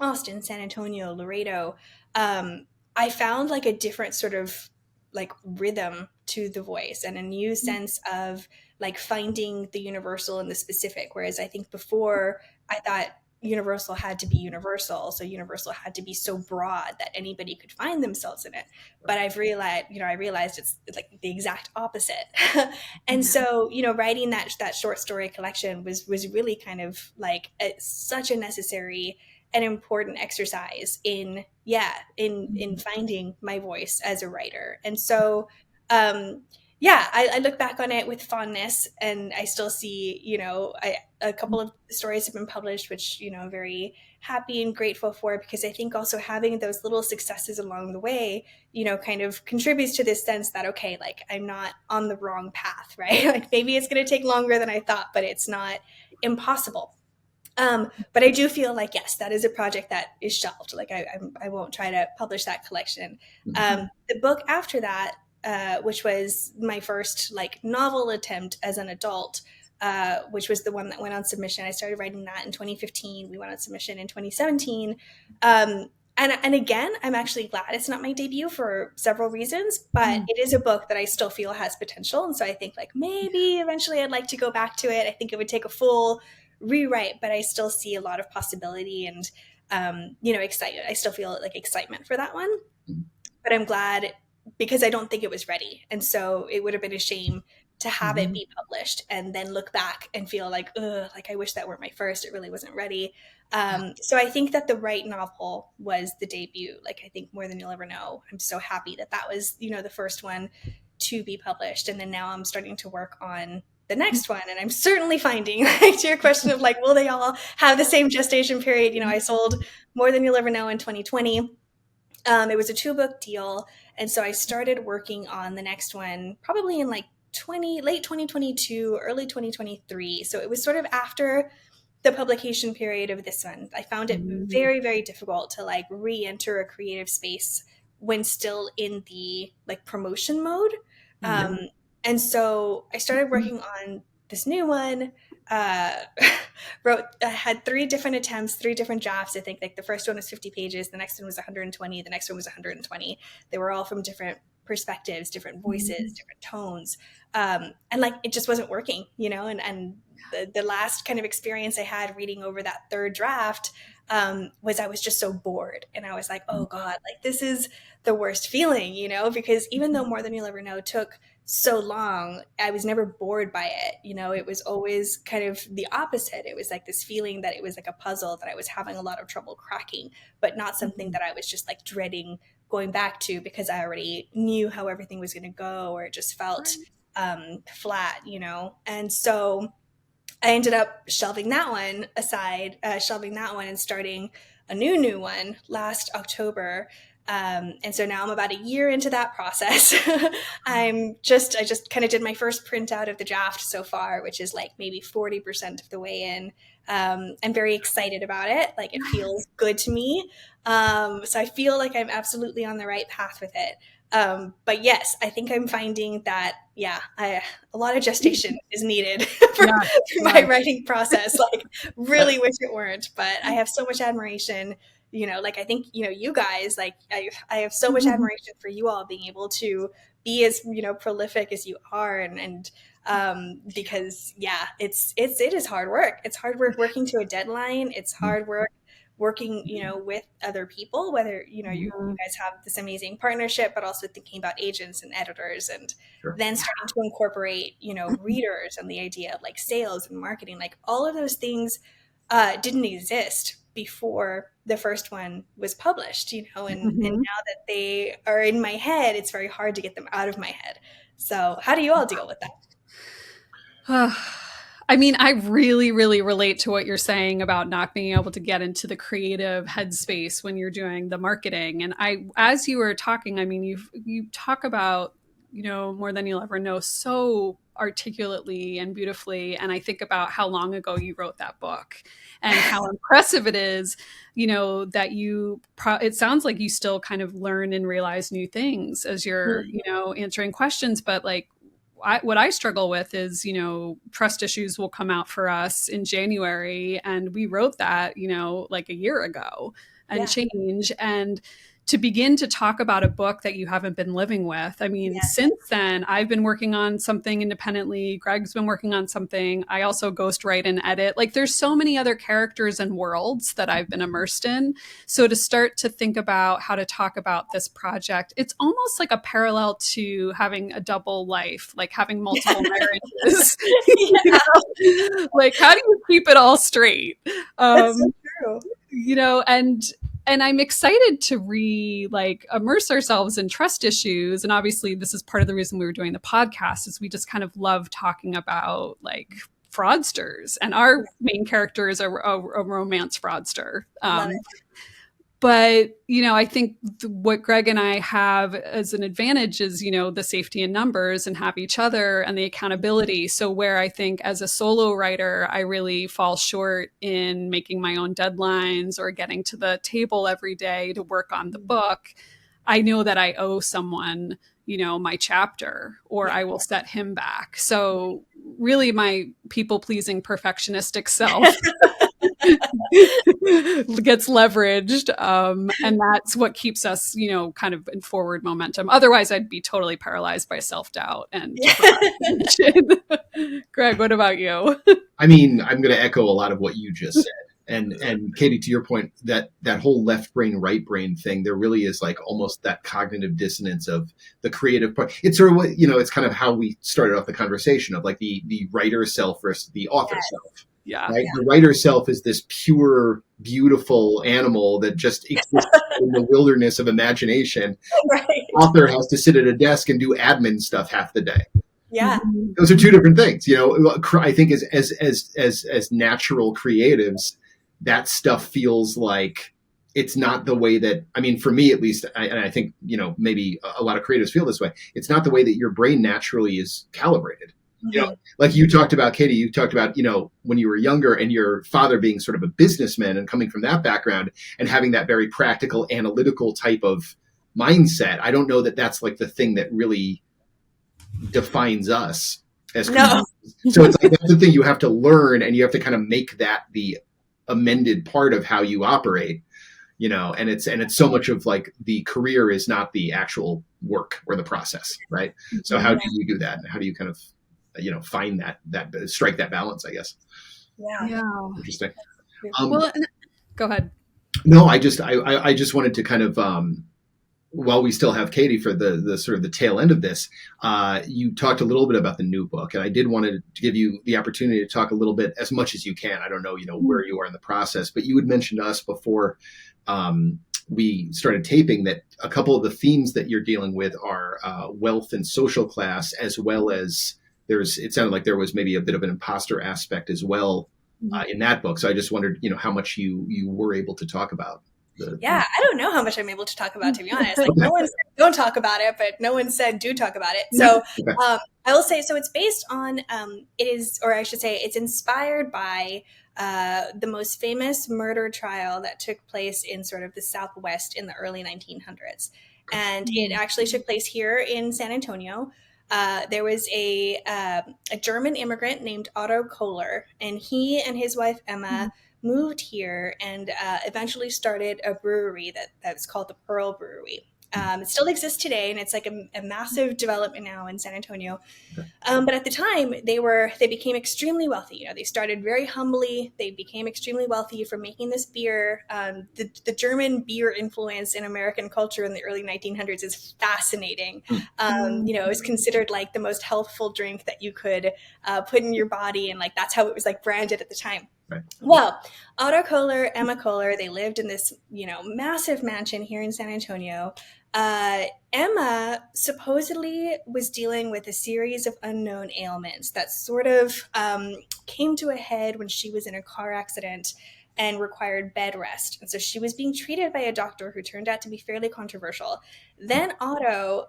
Austin, San Antonio, Laredo. I found like a different sort of like rhythm to the voice and a new sense of like finding the universal and the specific. Whereas I think before I thought universal had to be universal, so universal had to be so broad that anybody could find themselves in it. But I realized it's like the exact opposite. And so writing that short story collection was really kind of like such a necessary and important exercise in finding my voice as a writer. And so I look back on it with fondness, and I still see, a couple of stories have been published, which, I'm very happy and grateful for, because I think also having those little successes along the way, kind of contributes to this sense that, okay, like I'm not on the wrong path, right? Like maybe it's going to take longer than I thought, but it's not impossible. But I do feel like, yes, that is a project that is shelved. Like I won't try to publish that collection. The book after that, which was my first like novel attempt as an adult, which was the one that went on submission. I started writing that in 2015. We went on submission in 2017. And again, I'm actually glad it's not my debut for several reasons, but it is a book that I still feel has potential. And so I think like maybe eventually I'd like to go back to it. I think it would take a full rewrite, but I still see a lot of possibility and, excited. I still feel like excitement for that one, but I'm glad because I don't think it was ready. And so it would have been a shame to have it be published and then look back and feel like, ugh, like I wish that were my first. It really wasn't ready. So I think that the right novel was the debut. Like I think More Than You'll Ever Know. I'm so happy that that was, the first one to be published. And then now I'm starting to work on the next one. And I'm certainly finding, like, to your question of like, will they all have the same gestation period? I sold More Than You'll Ever Know in 2020. It was a 2-book deal. And so I started working on the next one probably in like late 2022, early 2023. So it was sort of after the publication period of this one. I found it very, very difficult to like re-enter a creative space when still in the like promotion mode. And so I started working on this new one, had 3 different attempts, 3 different drafts. I think like the first one was 50 pages. The next one was 120. The next one was 120. They were all from different perspectives, different voices, different tones. And like, it just wasn't working, and the last kind of experience I had reading over that 3rd draft was I was just so bored. And I was like, oh God, like this is the worst feeling, because even though More Than You'll Ever Know took so long, I was never bored by it. It was always kind of the opposite. It was like this feeling that it was like a puzzle that I was having a lot of trouble cracking, but not something that I was just like dreading going back to because I already knew how everything was going to go, or it just felt flat, And so I ended up shelving that one aside, and starting a new one last October. And so now I'm about a year into that process. I just kind of did my first printout of the draft so far, which is like maybe 40% of the way in. I'm very excited about it. Like, it feels good to me. So I feel like I'm absolutely on the right path with it. But yes, I think I'm finding that, a lot of gestation is needed for my writing process. Like, really wish it weren't, but I have so much admiration. Like, I think, you guys, like, I have so much admiration for you all being able to be as, prolific as you are. And because it is hard work. It's hard work working to a deadline. It's hard work working, with other people, whether, you guys have this amazing partnership, but also thinking about agents and editors, and then starting to incorporate, readers and the idea of like sales and marketing, like all of those things didn't exist before the first one was published, and now that they are in my head, it's very hard to get them out of my head. So how do you all deal with that? I mean, I really, really relate to what you're saying about not being able to get into the creative headspace when you're doing the marketing. And as you were talking, I mean, you talk about, more than you'll ever know so articulately and beautifully. And I think about how long ago you wrote that book and how impressive it is, that it sounds like you still kind of learn and realize new things as you're, answering questions. But like, what I struggle with is, trust issues will come out for us in January. And we wrote that, like a year ago and change. And to begin to talk about a book that you haven't been living with. I mean, since then, I've been working on something independently. Greg's been working on something. I also ghostwrite and edit. Like, there's so many other characters and worlds that I've been immersed in. So to start to think about how to talk about this project, it's almost like a parallel to having a double life, like having multiple marriages. Like, how do you keep it all straight? That's so true. And I'm excited to immerse ourselves in trust issues. And obviously this is part of the reason we were doing the podcast, is we just kind of love talking about like fraudsters, and our main character is a romance fraudster. Love it. But, I think what Greg and I have as an advantage is, the safety in numbers and have each other and the accountability. So where I think as a solo writer, I really fall short in making my own deadlines or getting to the table every day to work on the book, I know that I owe someone, my chapter, or I will set him back. So really my people-pleasing perfectionistic self gets leveraged, and that's what keeps us kind of in forward momentum. Otherwise I'd be totally paralyzed by self-doubt and Greg, what about you? I mean, I'm going to echo a lot of what you just said. And Katie, to your point, that whole left brain, right brain thing, there really is like almost that cognitive dissonance of the creative part. It's sort of what, it's kind of how we started off the conversation of like the writer self versus the author self. Yeah. Right? The writer self is this pure, beautiful animal that just exists in the wilderness of imagination. Right. Author has to sit at a desk and do admin stuff half the day. Yeah. Those are two different things. I think as natural creatives, that stuff feels like it's not the way that, I mean, for me at least, and I think, maybe a lot of creatives feel this way. It's not the way that your brain naturally is calibrated. Like you talked about, Katie, you talked about, when you were younger and your father being sort of a businessman and coming from that background and having that very practical, analytical type of mindset. I don't know that that's like the thing that really defines us as creators. So it's like, that's the thing you have to learn, and you have to kind of make that the amended part of how you operate, and it's so much of like the career is not the actual work or the process. Right. So how do you do that? And how do you kind of, find that strike that balance, I guess. Yeah. Interesting. Well, go ahead. No, I just wanted to kind of, while we still have Katie for the sort of the tail end of this, you talked a little bit about the new book, and I did want to give you the opportunity to talk a little bit, as much as you can. I don't know, where you are in the process, but you had mentioned to us before we started taping that a couple of the themes that you're dealing with are wealth and social class, as well as it sounded like there was maybe a bit of an imposter aspect as well in that book. So I just wondered, how much you were able to talk about. Yeah, I don't know how much I'm able to talk about, to be honest. Like, no one said don't talk about it, but no one said do talk about it. So I will say, so it's based on, it is, or I should say, it's inspired by the most famous murder trial that took place in sort of the Southwest in the early 1900s. And it actually took place here in San Antonio. There was a German immigrant named Otto Kohler, and he and his wife Emma moved here and eventually started a brewery that's called the Pearl Brewery. It still exists today, and it's like a massive development now in San Antonio. But at the time, they became extremely wealthy. You know, they started very humbly. They became extremely wealthy from making this beer. The German beer influence in American culture in the early 1900s is fascinating. You know, it was considered like the most healthful drink that you could put in your body, and like that's how it was like branded at the time. Right. Well, Otto Kohler, Emma Kohler, they lived in this, you know, massive mansion here in San Antonio. Emma supposedly was dealing with a series of unknown ailments that sort of came to a head when she was in a car accident and required bed rest. And so she was being treated by a doctor who turned out to be fairly controversial. Then Otto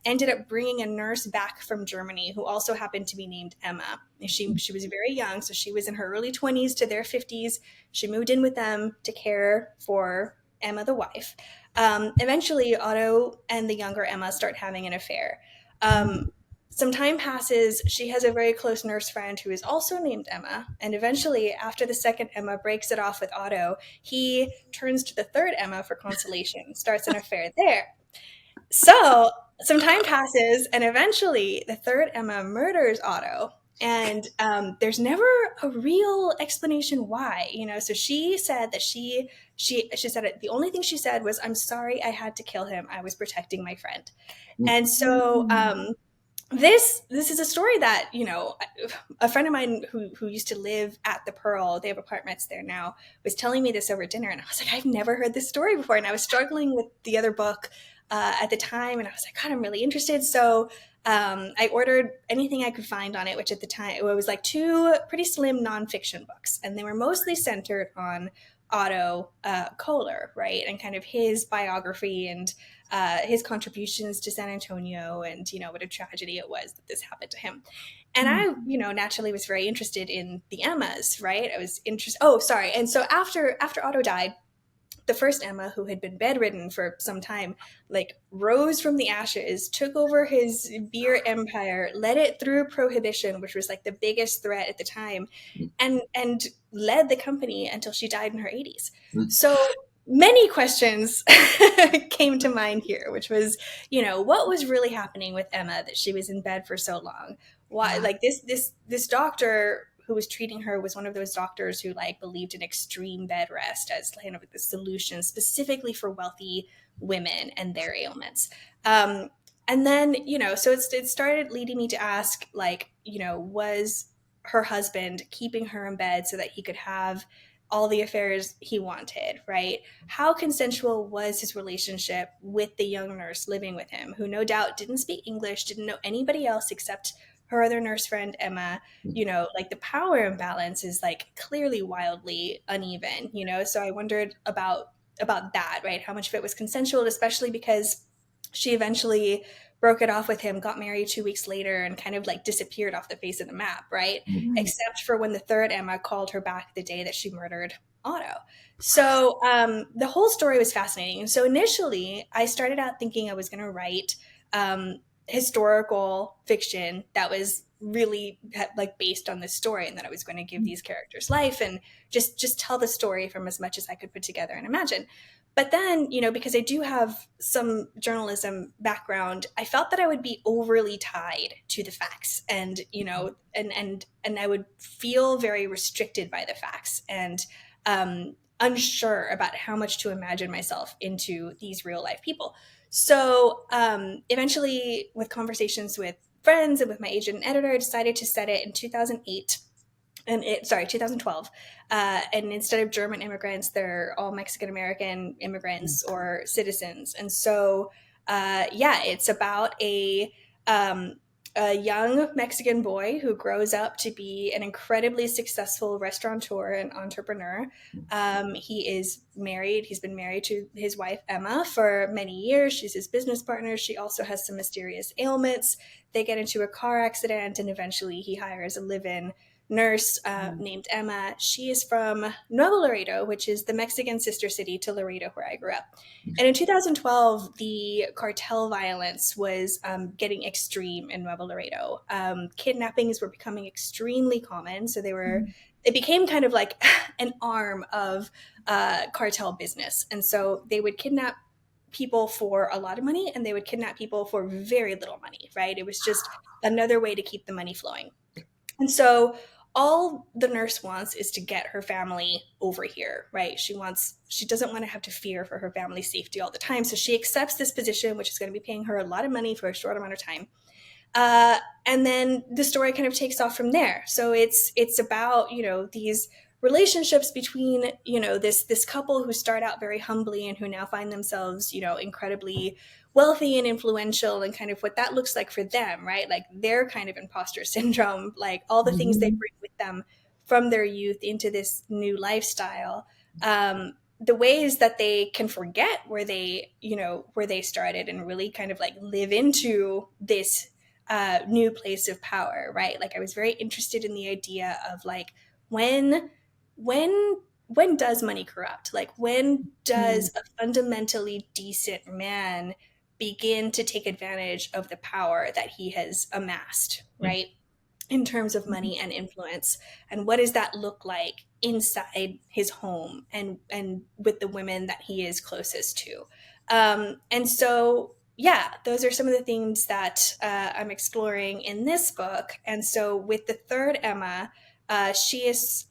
ended up bringing a nurse back from Germany who also happened to be named Emma. She was very young, so she was in her early 20s to their 50s. She moved in with them to care for Emma, the wife. Eventually, Otto and the younger Emma start having an affair. Some time passes. She has a very close nurse friend who is also named Emma. And eventually, after the second Emma breaks it off with Otto, he turns to the third Emma for consolation, starts an affair there. So some time passes, and eventually the third Emma murders Otto. And there's never a real explanation why, you know. So she said that she said it. The only thing she said was, "I'm sorry, I had to kill him. I was protecting my friend." And so this is a story that, you know, a friend of mine who used to live at the Pearl, they have apartments there now, was telling me this over dinner, and I was like, I've never heard this story before, and I was struggling with the other book at the time, and I was like, God, I'm really interested. So I ordered anything I could find on it, which at the time it was like two pretty slim nonfiction books, and they were mostly centered on Otto Kohler, right, and kind of his biography and his contributions to San Antonio, and you know what a tragedy it was that this happened to him. And I, you know, naturally was very interested in the Emmas, right? I was interested. Oh, sorry. And so after Otto died, the first Emma, who had been bedridden for some time, like rose from the ashes, took over his beer empire, led it through prohibition, which was like the biggest threat at the time, and led the company until she died in her 80s. So many questions came to mind here, which was, you know, what was really happening with Emma that she was in bed for so long? Why, like this doctor who was treating her was one of those doctors who like believed in extreme bed rest as kind of the solution specifically for wealthy women and their ailments. And then, you know, so it started leading me to ask, like, you know, was her husband keeping her in bed so that he could have all the affairs he wanted, right? How consensual was his relationship with the young nurse living with him, who no doubt didn't speak English, didn't know anybody else except her other nurse friend Emma? You know, like the power imbalance is like clearly wildly uneven, you know. So I wondered about that, right? How much of it was consensual, especially because she eventually broke it off with him, got married 2 weeks later, and kind of like disappeared off the face of the map, right? Except for when the third Emma called her back the day that she murdered Otto. So the whole story was fascinating. And so initially I started out thinking I was going to write historical fiction that was really like based on this story, and that I was going to give these characters life and just tell the story from as much as I could put together and imagine. But then, you know, because I do have some journalism background, I felt that I would be overly tied to the facts, and, you know, and I would feel very restricted by the facts, and unsure about how much to imagine myself into these real life people. So eventually, with conversations with friends and with my agent and editor, I decided to set it in 2008. 2012. And instead of German immigrants, they're all Mexican American immigrants or citizens. And so, it's about a a young Mexican boy who grows up to be an incredibly successful restaurateur and entrepreneur. He is married. He's been married to his wife, Emma, for many years. She's his business partner. She also has some mysterious ailments. They get into a car accident, and eventually he hires a live-in nurse named Emma. She is from Nuevo Laredo, which is the Mexican sister city to Laredo, where I grew up. And in 2012, the cartel violence was getting extreme in Nuevo Laredo. Kidnappings were becoming extremely common. So it became kind of like an arm of cartel business. And so they would kidnap people for a lot of money, and they would kidnap people for very little money, right? It was just another way to keep the money flowing. And so all the nurse wants is to get her family over here, right? She doesn't want to have to fear for her family's safety all the time. So she accepts this position, which is going to be paying her a lot of money for a short amount of time. And then the story kind of takes off from there. So it's about, these relationships between, this couple who start out very humbly and who now find themselves, incredibly wealthy and influential, and kind of what that looks like for them, right? Like their kind of imposter syndrome, like all the things they bring with them from their youth into this new lifestyle. The ways that they can forget where they started, and really kind of like live into this new place of power, right? Like I was very interested in the idea of like, when does money corrupt? Like when does a fundamentally decent man begin to take advantage of the power that he has amassed, right? In terms of money and influence, and what does that look like inside his home and with the women that he is closest to? And so, yeah, those are some of the themes that I'm exploring in this book. And so with the third Emma, she is,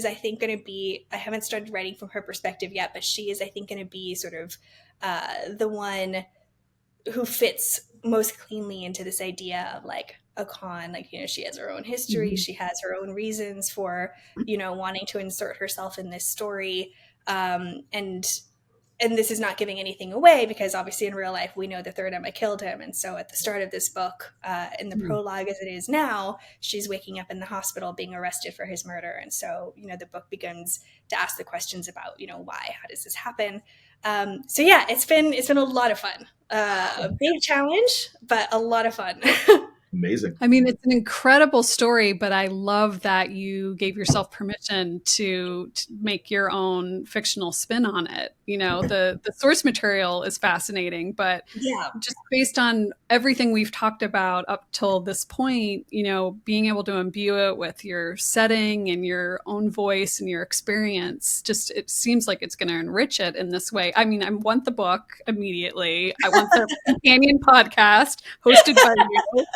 I think, going to be, I haven't started writing from her perspective yet, but she is, I think, going to be sort of the one who fits most cleanly into this idea of like a con. Like, she has her own history. She has her own reasons for, wanting to insert herself in this story. And this is not giving anything away, because obviously in real life, we know the third Emma killed him. And so at the start of this book, in the prologue as it is now, she's waking up in the hospital being arrested for his murder. And so, the book begins to ask the questions about, why, how does this happen? So yeah, it's been a lot of fun. A big challenge, but a lot of fun. Amazing. I mean, it's an incredible story, but I love that you gave yourself permission to make your own fictional spin on it. The source material is fascinating, but Yeah. just based on everything we've talked about up till this point, being able to imbue it with your setting and your own voice and your experience, just it seems like it's going to enrich it in this way. I mean, I want the book immediately. I want the companion podcast hosted by you.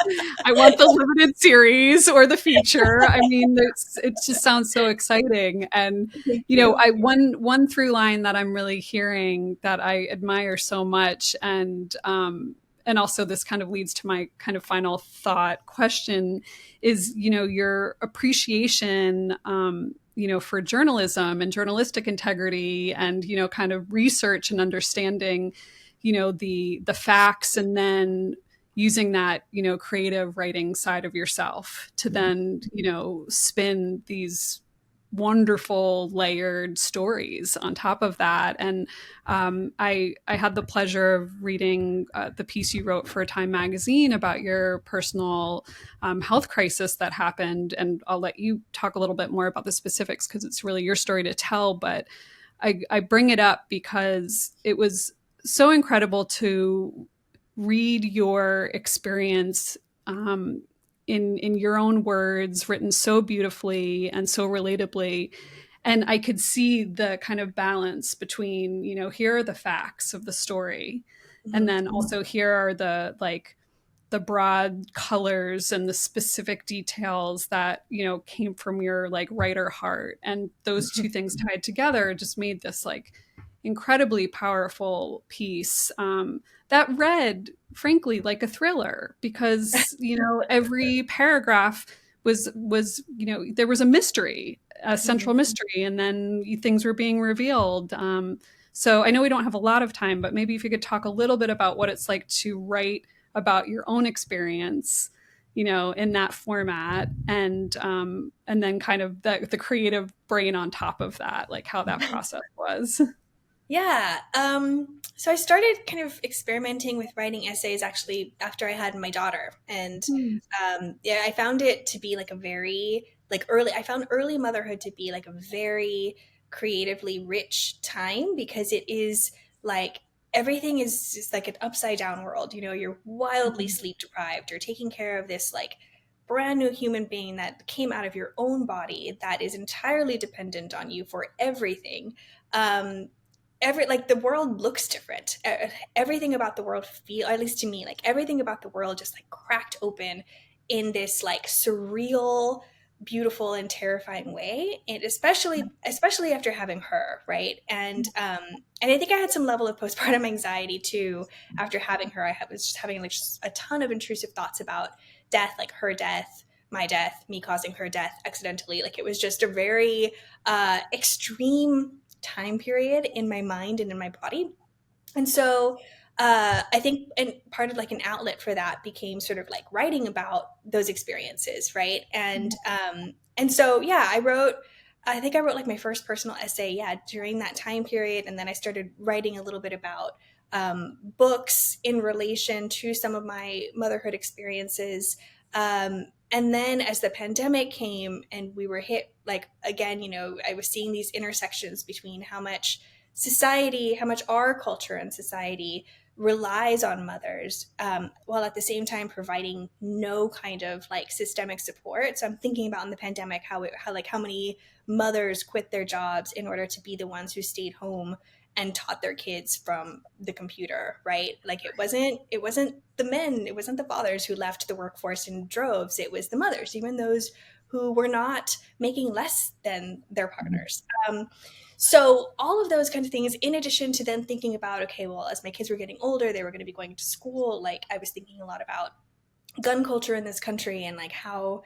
I want the limited series or the feature. I mean, it just sounds so exciting. And, one through line that I'm really hearing that I admire so much, and also this kind of leads to my kind of final thought question is, your appreciation, for journalism and journalistic integrity and, kind of research and understanding, the facts, and then using that, creative writing side of yourself to then, spin these wonderful layered stories on top of that. And I had the pleasure of reading the piece you wrote for Time magazine about your personal health crisis that happened. And I'll let you talk a little bit more about the specifics, because it's really your story to tell. But I bring it up because it was so incredible to read your experience in your own words, written so beautifully and so relatably. And I could see the kind of balance between, here are the facts of the story. And then also here are the broad colors and the specific details that, came from your writer heart. And those two things tied together just made this incredibly powerful piece that read, frankly, like a thriller, because every paragraph was there was a mystery, a central mystery, and then things were being revealed. So I know we don't have a lot of time, but maybe if you could talk a little bit about what it's like to write about your own experience, in that format, and then kind of the creative brain on top of that, like how that process was. Yeah. So I started kind of experimenting with writing essays actually after I had my daughter. And Mm. yeah, I found it to be like a very, like early, I found early motherhood to be like a very creatively rich time because it is like everything is just like an upside down world. You're wildly sleep deprived. You're taking care of this like brand new human being that came out of your own body that is entirely dependent on you for everything. Um, the world looks different. Everything about the world feel, at least to me, like everything about the world just like cracked open in this like surreal, beautiful and terrifying way, and especially after having her, right? And I think I had some level of postpartum anxiety too after having her. Was just having like just a ton of intrusive thoughts about death, like her death, my death, me causing her death accidentally. Like it was just a very extreme time period in my mind and in my body. And so I think, and part of like an outlet for that became sort of like writing about those experiences, right? And so yeah, I think I wrote like my first personal essay, yeah, during that time period, and then I started writing a little bit about books in relation to some of my motherhood experiences. And then as the pandemic came and we were hit, like again, I was seeing these intersections between how much our culture and society relies on mothers, while at the same time providing no kind of like systemic support. So I'm thinking about in the pandemic how many mothers quit their jobs in order to be the ones who stayed home and taught their kids from the computer, right? Like it wasn't the men, it wasn't the fathers who left the workforce in droves, it was the mothers, even those who were not making less than their partners. So all of those kinds of things, in addition to then thinking about, okay, well, as my kids were getting older, they were going to be going to school. Like I was thinking a lot about gun culture in this country and like how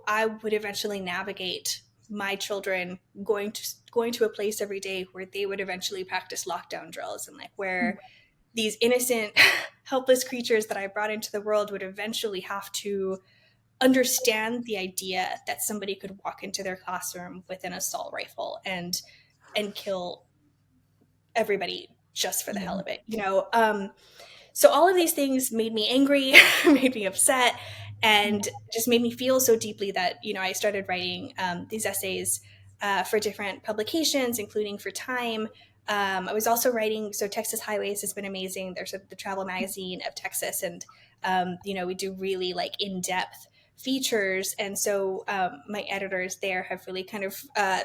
I would eventually navigate my children going to a place every day where they would eventually practice lockdown drills, and like where these innocent helpless creatures that I brought into the world would eventually have to understand the idea that somebody could walk into their classroom with an assault rifle and kill everybody just for the hell of it. So all of these things made me angry, made me upset, and just made me feel so deeply that I started writing these essays for different publications, including for Time. I was also writing, so Texas Highways has been amazing. There's the travel magazine of Texas, and we do really like in-depth features. And so my editors there have really kind of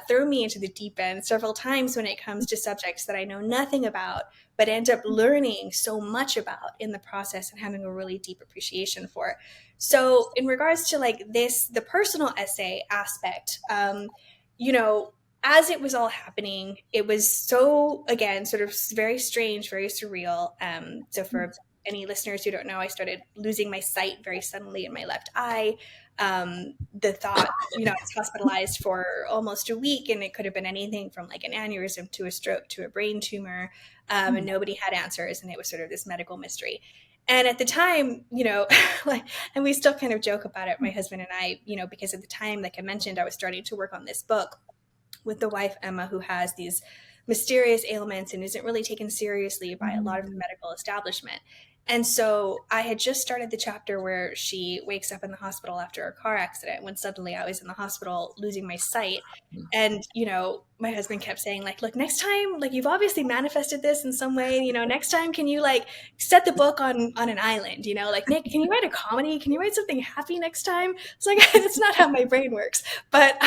thrown me into the deep end several times when it comes to subjects that I know nothing about, but end up learning so much about in the process and having a really deep appreciation for. So in regards to like the personal essay aspect, as it was all happening, it was so, again, sort of very strange, very surreal. So for any listeners who don't know, I started losing my sight very suddenly in my left eye. The thought, I was hospitalized for almost a week, and it could have been anything from like an aneurysm to a stroke to a brain tumor. And nobody had answers, and it was sort of this medical mystery. And at the time, like, and we still kind of joke about it, my husband and I, because at the time, like I mentioned, I was starting to work on this book with the wife, Emma, who has these mysterious ailments and isn't really taken seriously by a lot of the medical establishment. And so I had just started the chapter where she wakes up in the hospital after a car accident, when suddenly I was in the hospital losing my sight. And, my husband kept saying, like, look, next time, like, you've obviously manifested this in some way, next time, can you like set the book on an island, like, Nick, can you write a comedy? Can you write something happy next time? It's like, that's not how my brain works. But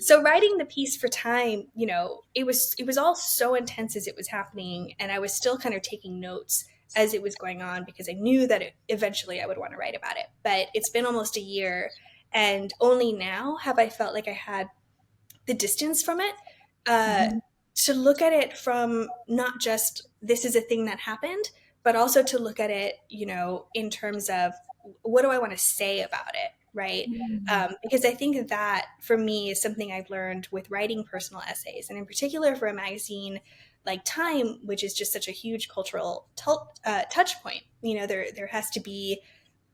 so writing the piece for Time, it was all so intense as it was happening, and I was still kind of taking notes as it was going on because I knew that eventually I would want to write about it. But it's been almost a year, and only now have I felt like I had the distance from it, to look at it from not just this is a thing that happened, but also to look at it, in terms of what do I want to say about it, right? Because I think that for me is something I've learned with writing personal essays, and in particular for a magazine like Time, which is just such a huge cultural touch point. There has to be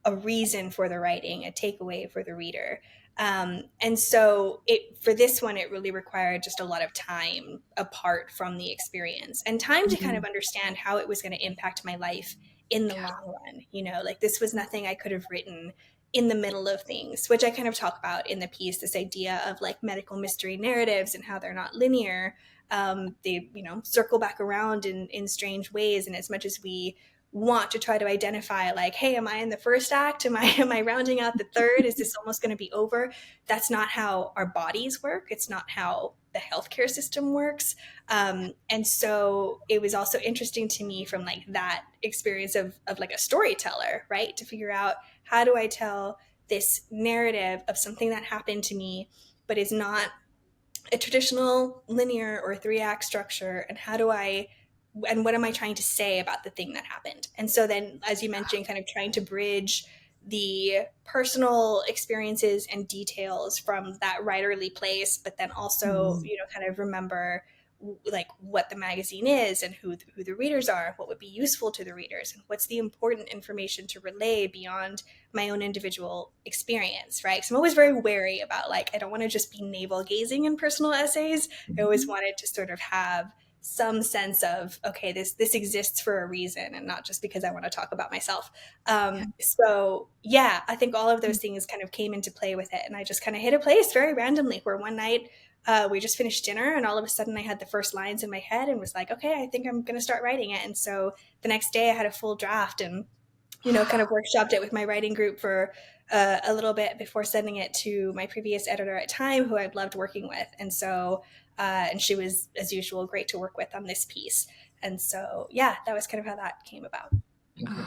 a reason for the writing, a takeaway for the reader. And so for this one, it really required just a lot of time apart from the experience and time to kind of understand how it was going to impact my life in the long run. Like this was nothing I could have written in the middle of things, which I kind of talk about in the piece, this idea of like medical mystery narratives and how they're not linear. They, circle back around in strange ways. And as much as we want to try to identify like, hey, am I in the first act? Am I rounding out the third? Is this almost going to be over? That's not how our bodies work. It's not how the healthcare system works. And so it was also interesting to me from like that experience of like a storyteller, right? To figure out, how do I tell this narrative of something that happened to me, but is not a traditional linear or 3-act structure, and what am I trying to say about the thing that happened? And so then, as you mentioned, kind of trying to bridge the personal experiences and details from that writerly place, but then also, kind of remember like what the magazine is and who the readers are, what would be useful to the readers, and what's the important information to relay beyond my own individual experience, right? So I'm always very wary about like, I don't want to just be navel gazing in personal essays. I always wanted to sort of have some sense of, okay, this exists for a reason and not just because I want to talk about myself. So yeah, I think all of those things kind of came into play with it. And I just kind of hit a place very randomly where one night we just finished dinner and all of a sudden I had the first lines in my head and was like, okay, I think I'm going to start writing it. And so the next day I had a full draft and, kind of workshopped it with my writing group for a little bit before sending it to my previous editor at Time, who I'd loved working with. And so, and she was, as usual, great to work with on this piece. And so, yeah, that was kind of how that came about. Okay.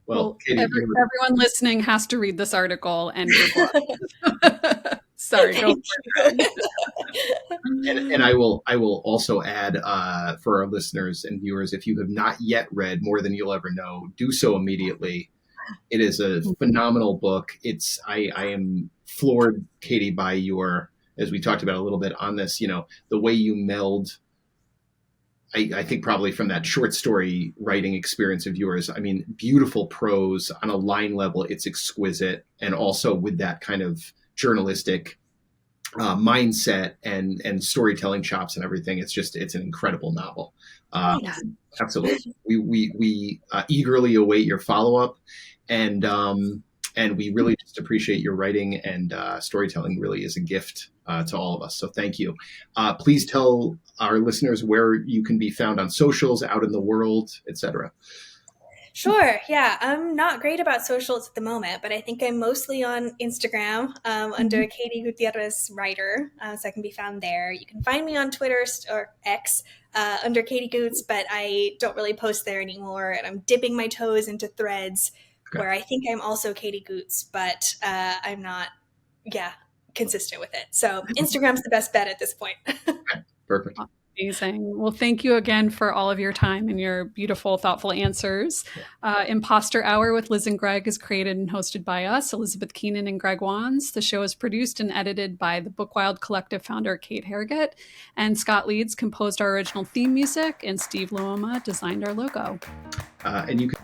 Well, Katie, everyone listening has to read this article and your book. Sorry, go for it. And I will also add for our listeners and viewers, if you have not yet read More Than You'll Ever Know, do so immediately. It is a phenomenal book. I am floored, Katie, by your, as we talked about a little bit on this, the way you meld, I think probably from that short story writing experience of yours. I mean, beautiful prose on a line level. It's exquisite. And also with that kind of journalistic mindset and storytelling chops and everything. It's an incredible novel. Absolutely. We eagerly await your follow-up, and we really just appreciate your writing, and storytelling really is a gift to all of us. So thank you. Please tell our listeners where you can be found on socials, out in the world, etc. Sure. Yeah. I'm not great about socials at the moment, but I think I'm mostly on Instagram under Katie Gutierrez Writer. So I can be found there. You can find me on Twitter or X under Katie Goots, but I don't really post there anymore. And I'm dipping my toes into Threads where I think I'm also Katie Goots, but I'm not, consistent with it. So Instagram's the best bet at this point. Perfect. Amazing. Well, thank you again for all of your time and your beautiful, thoughtful answers. Imposter Hour with Liz and Greg is created and hosted by us, Elizabeth Keenan and Greg Wands. The show is produced and edited by the Bookwild Collective founder, Kate Harrogate, and Scott Leeds composed our original theme music, and Steve Luoma designed our logo. And you can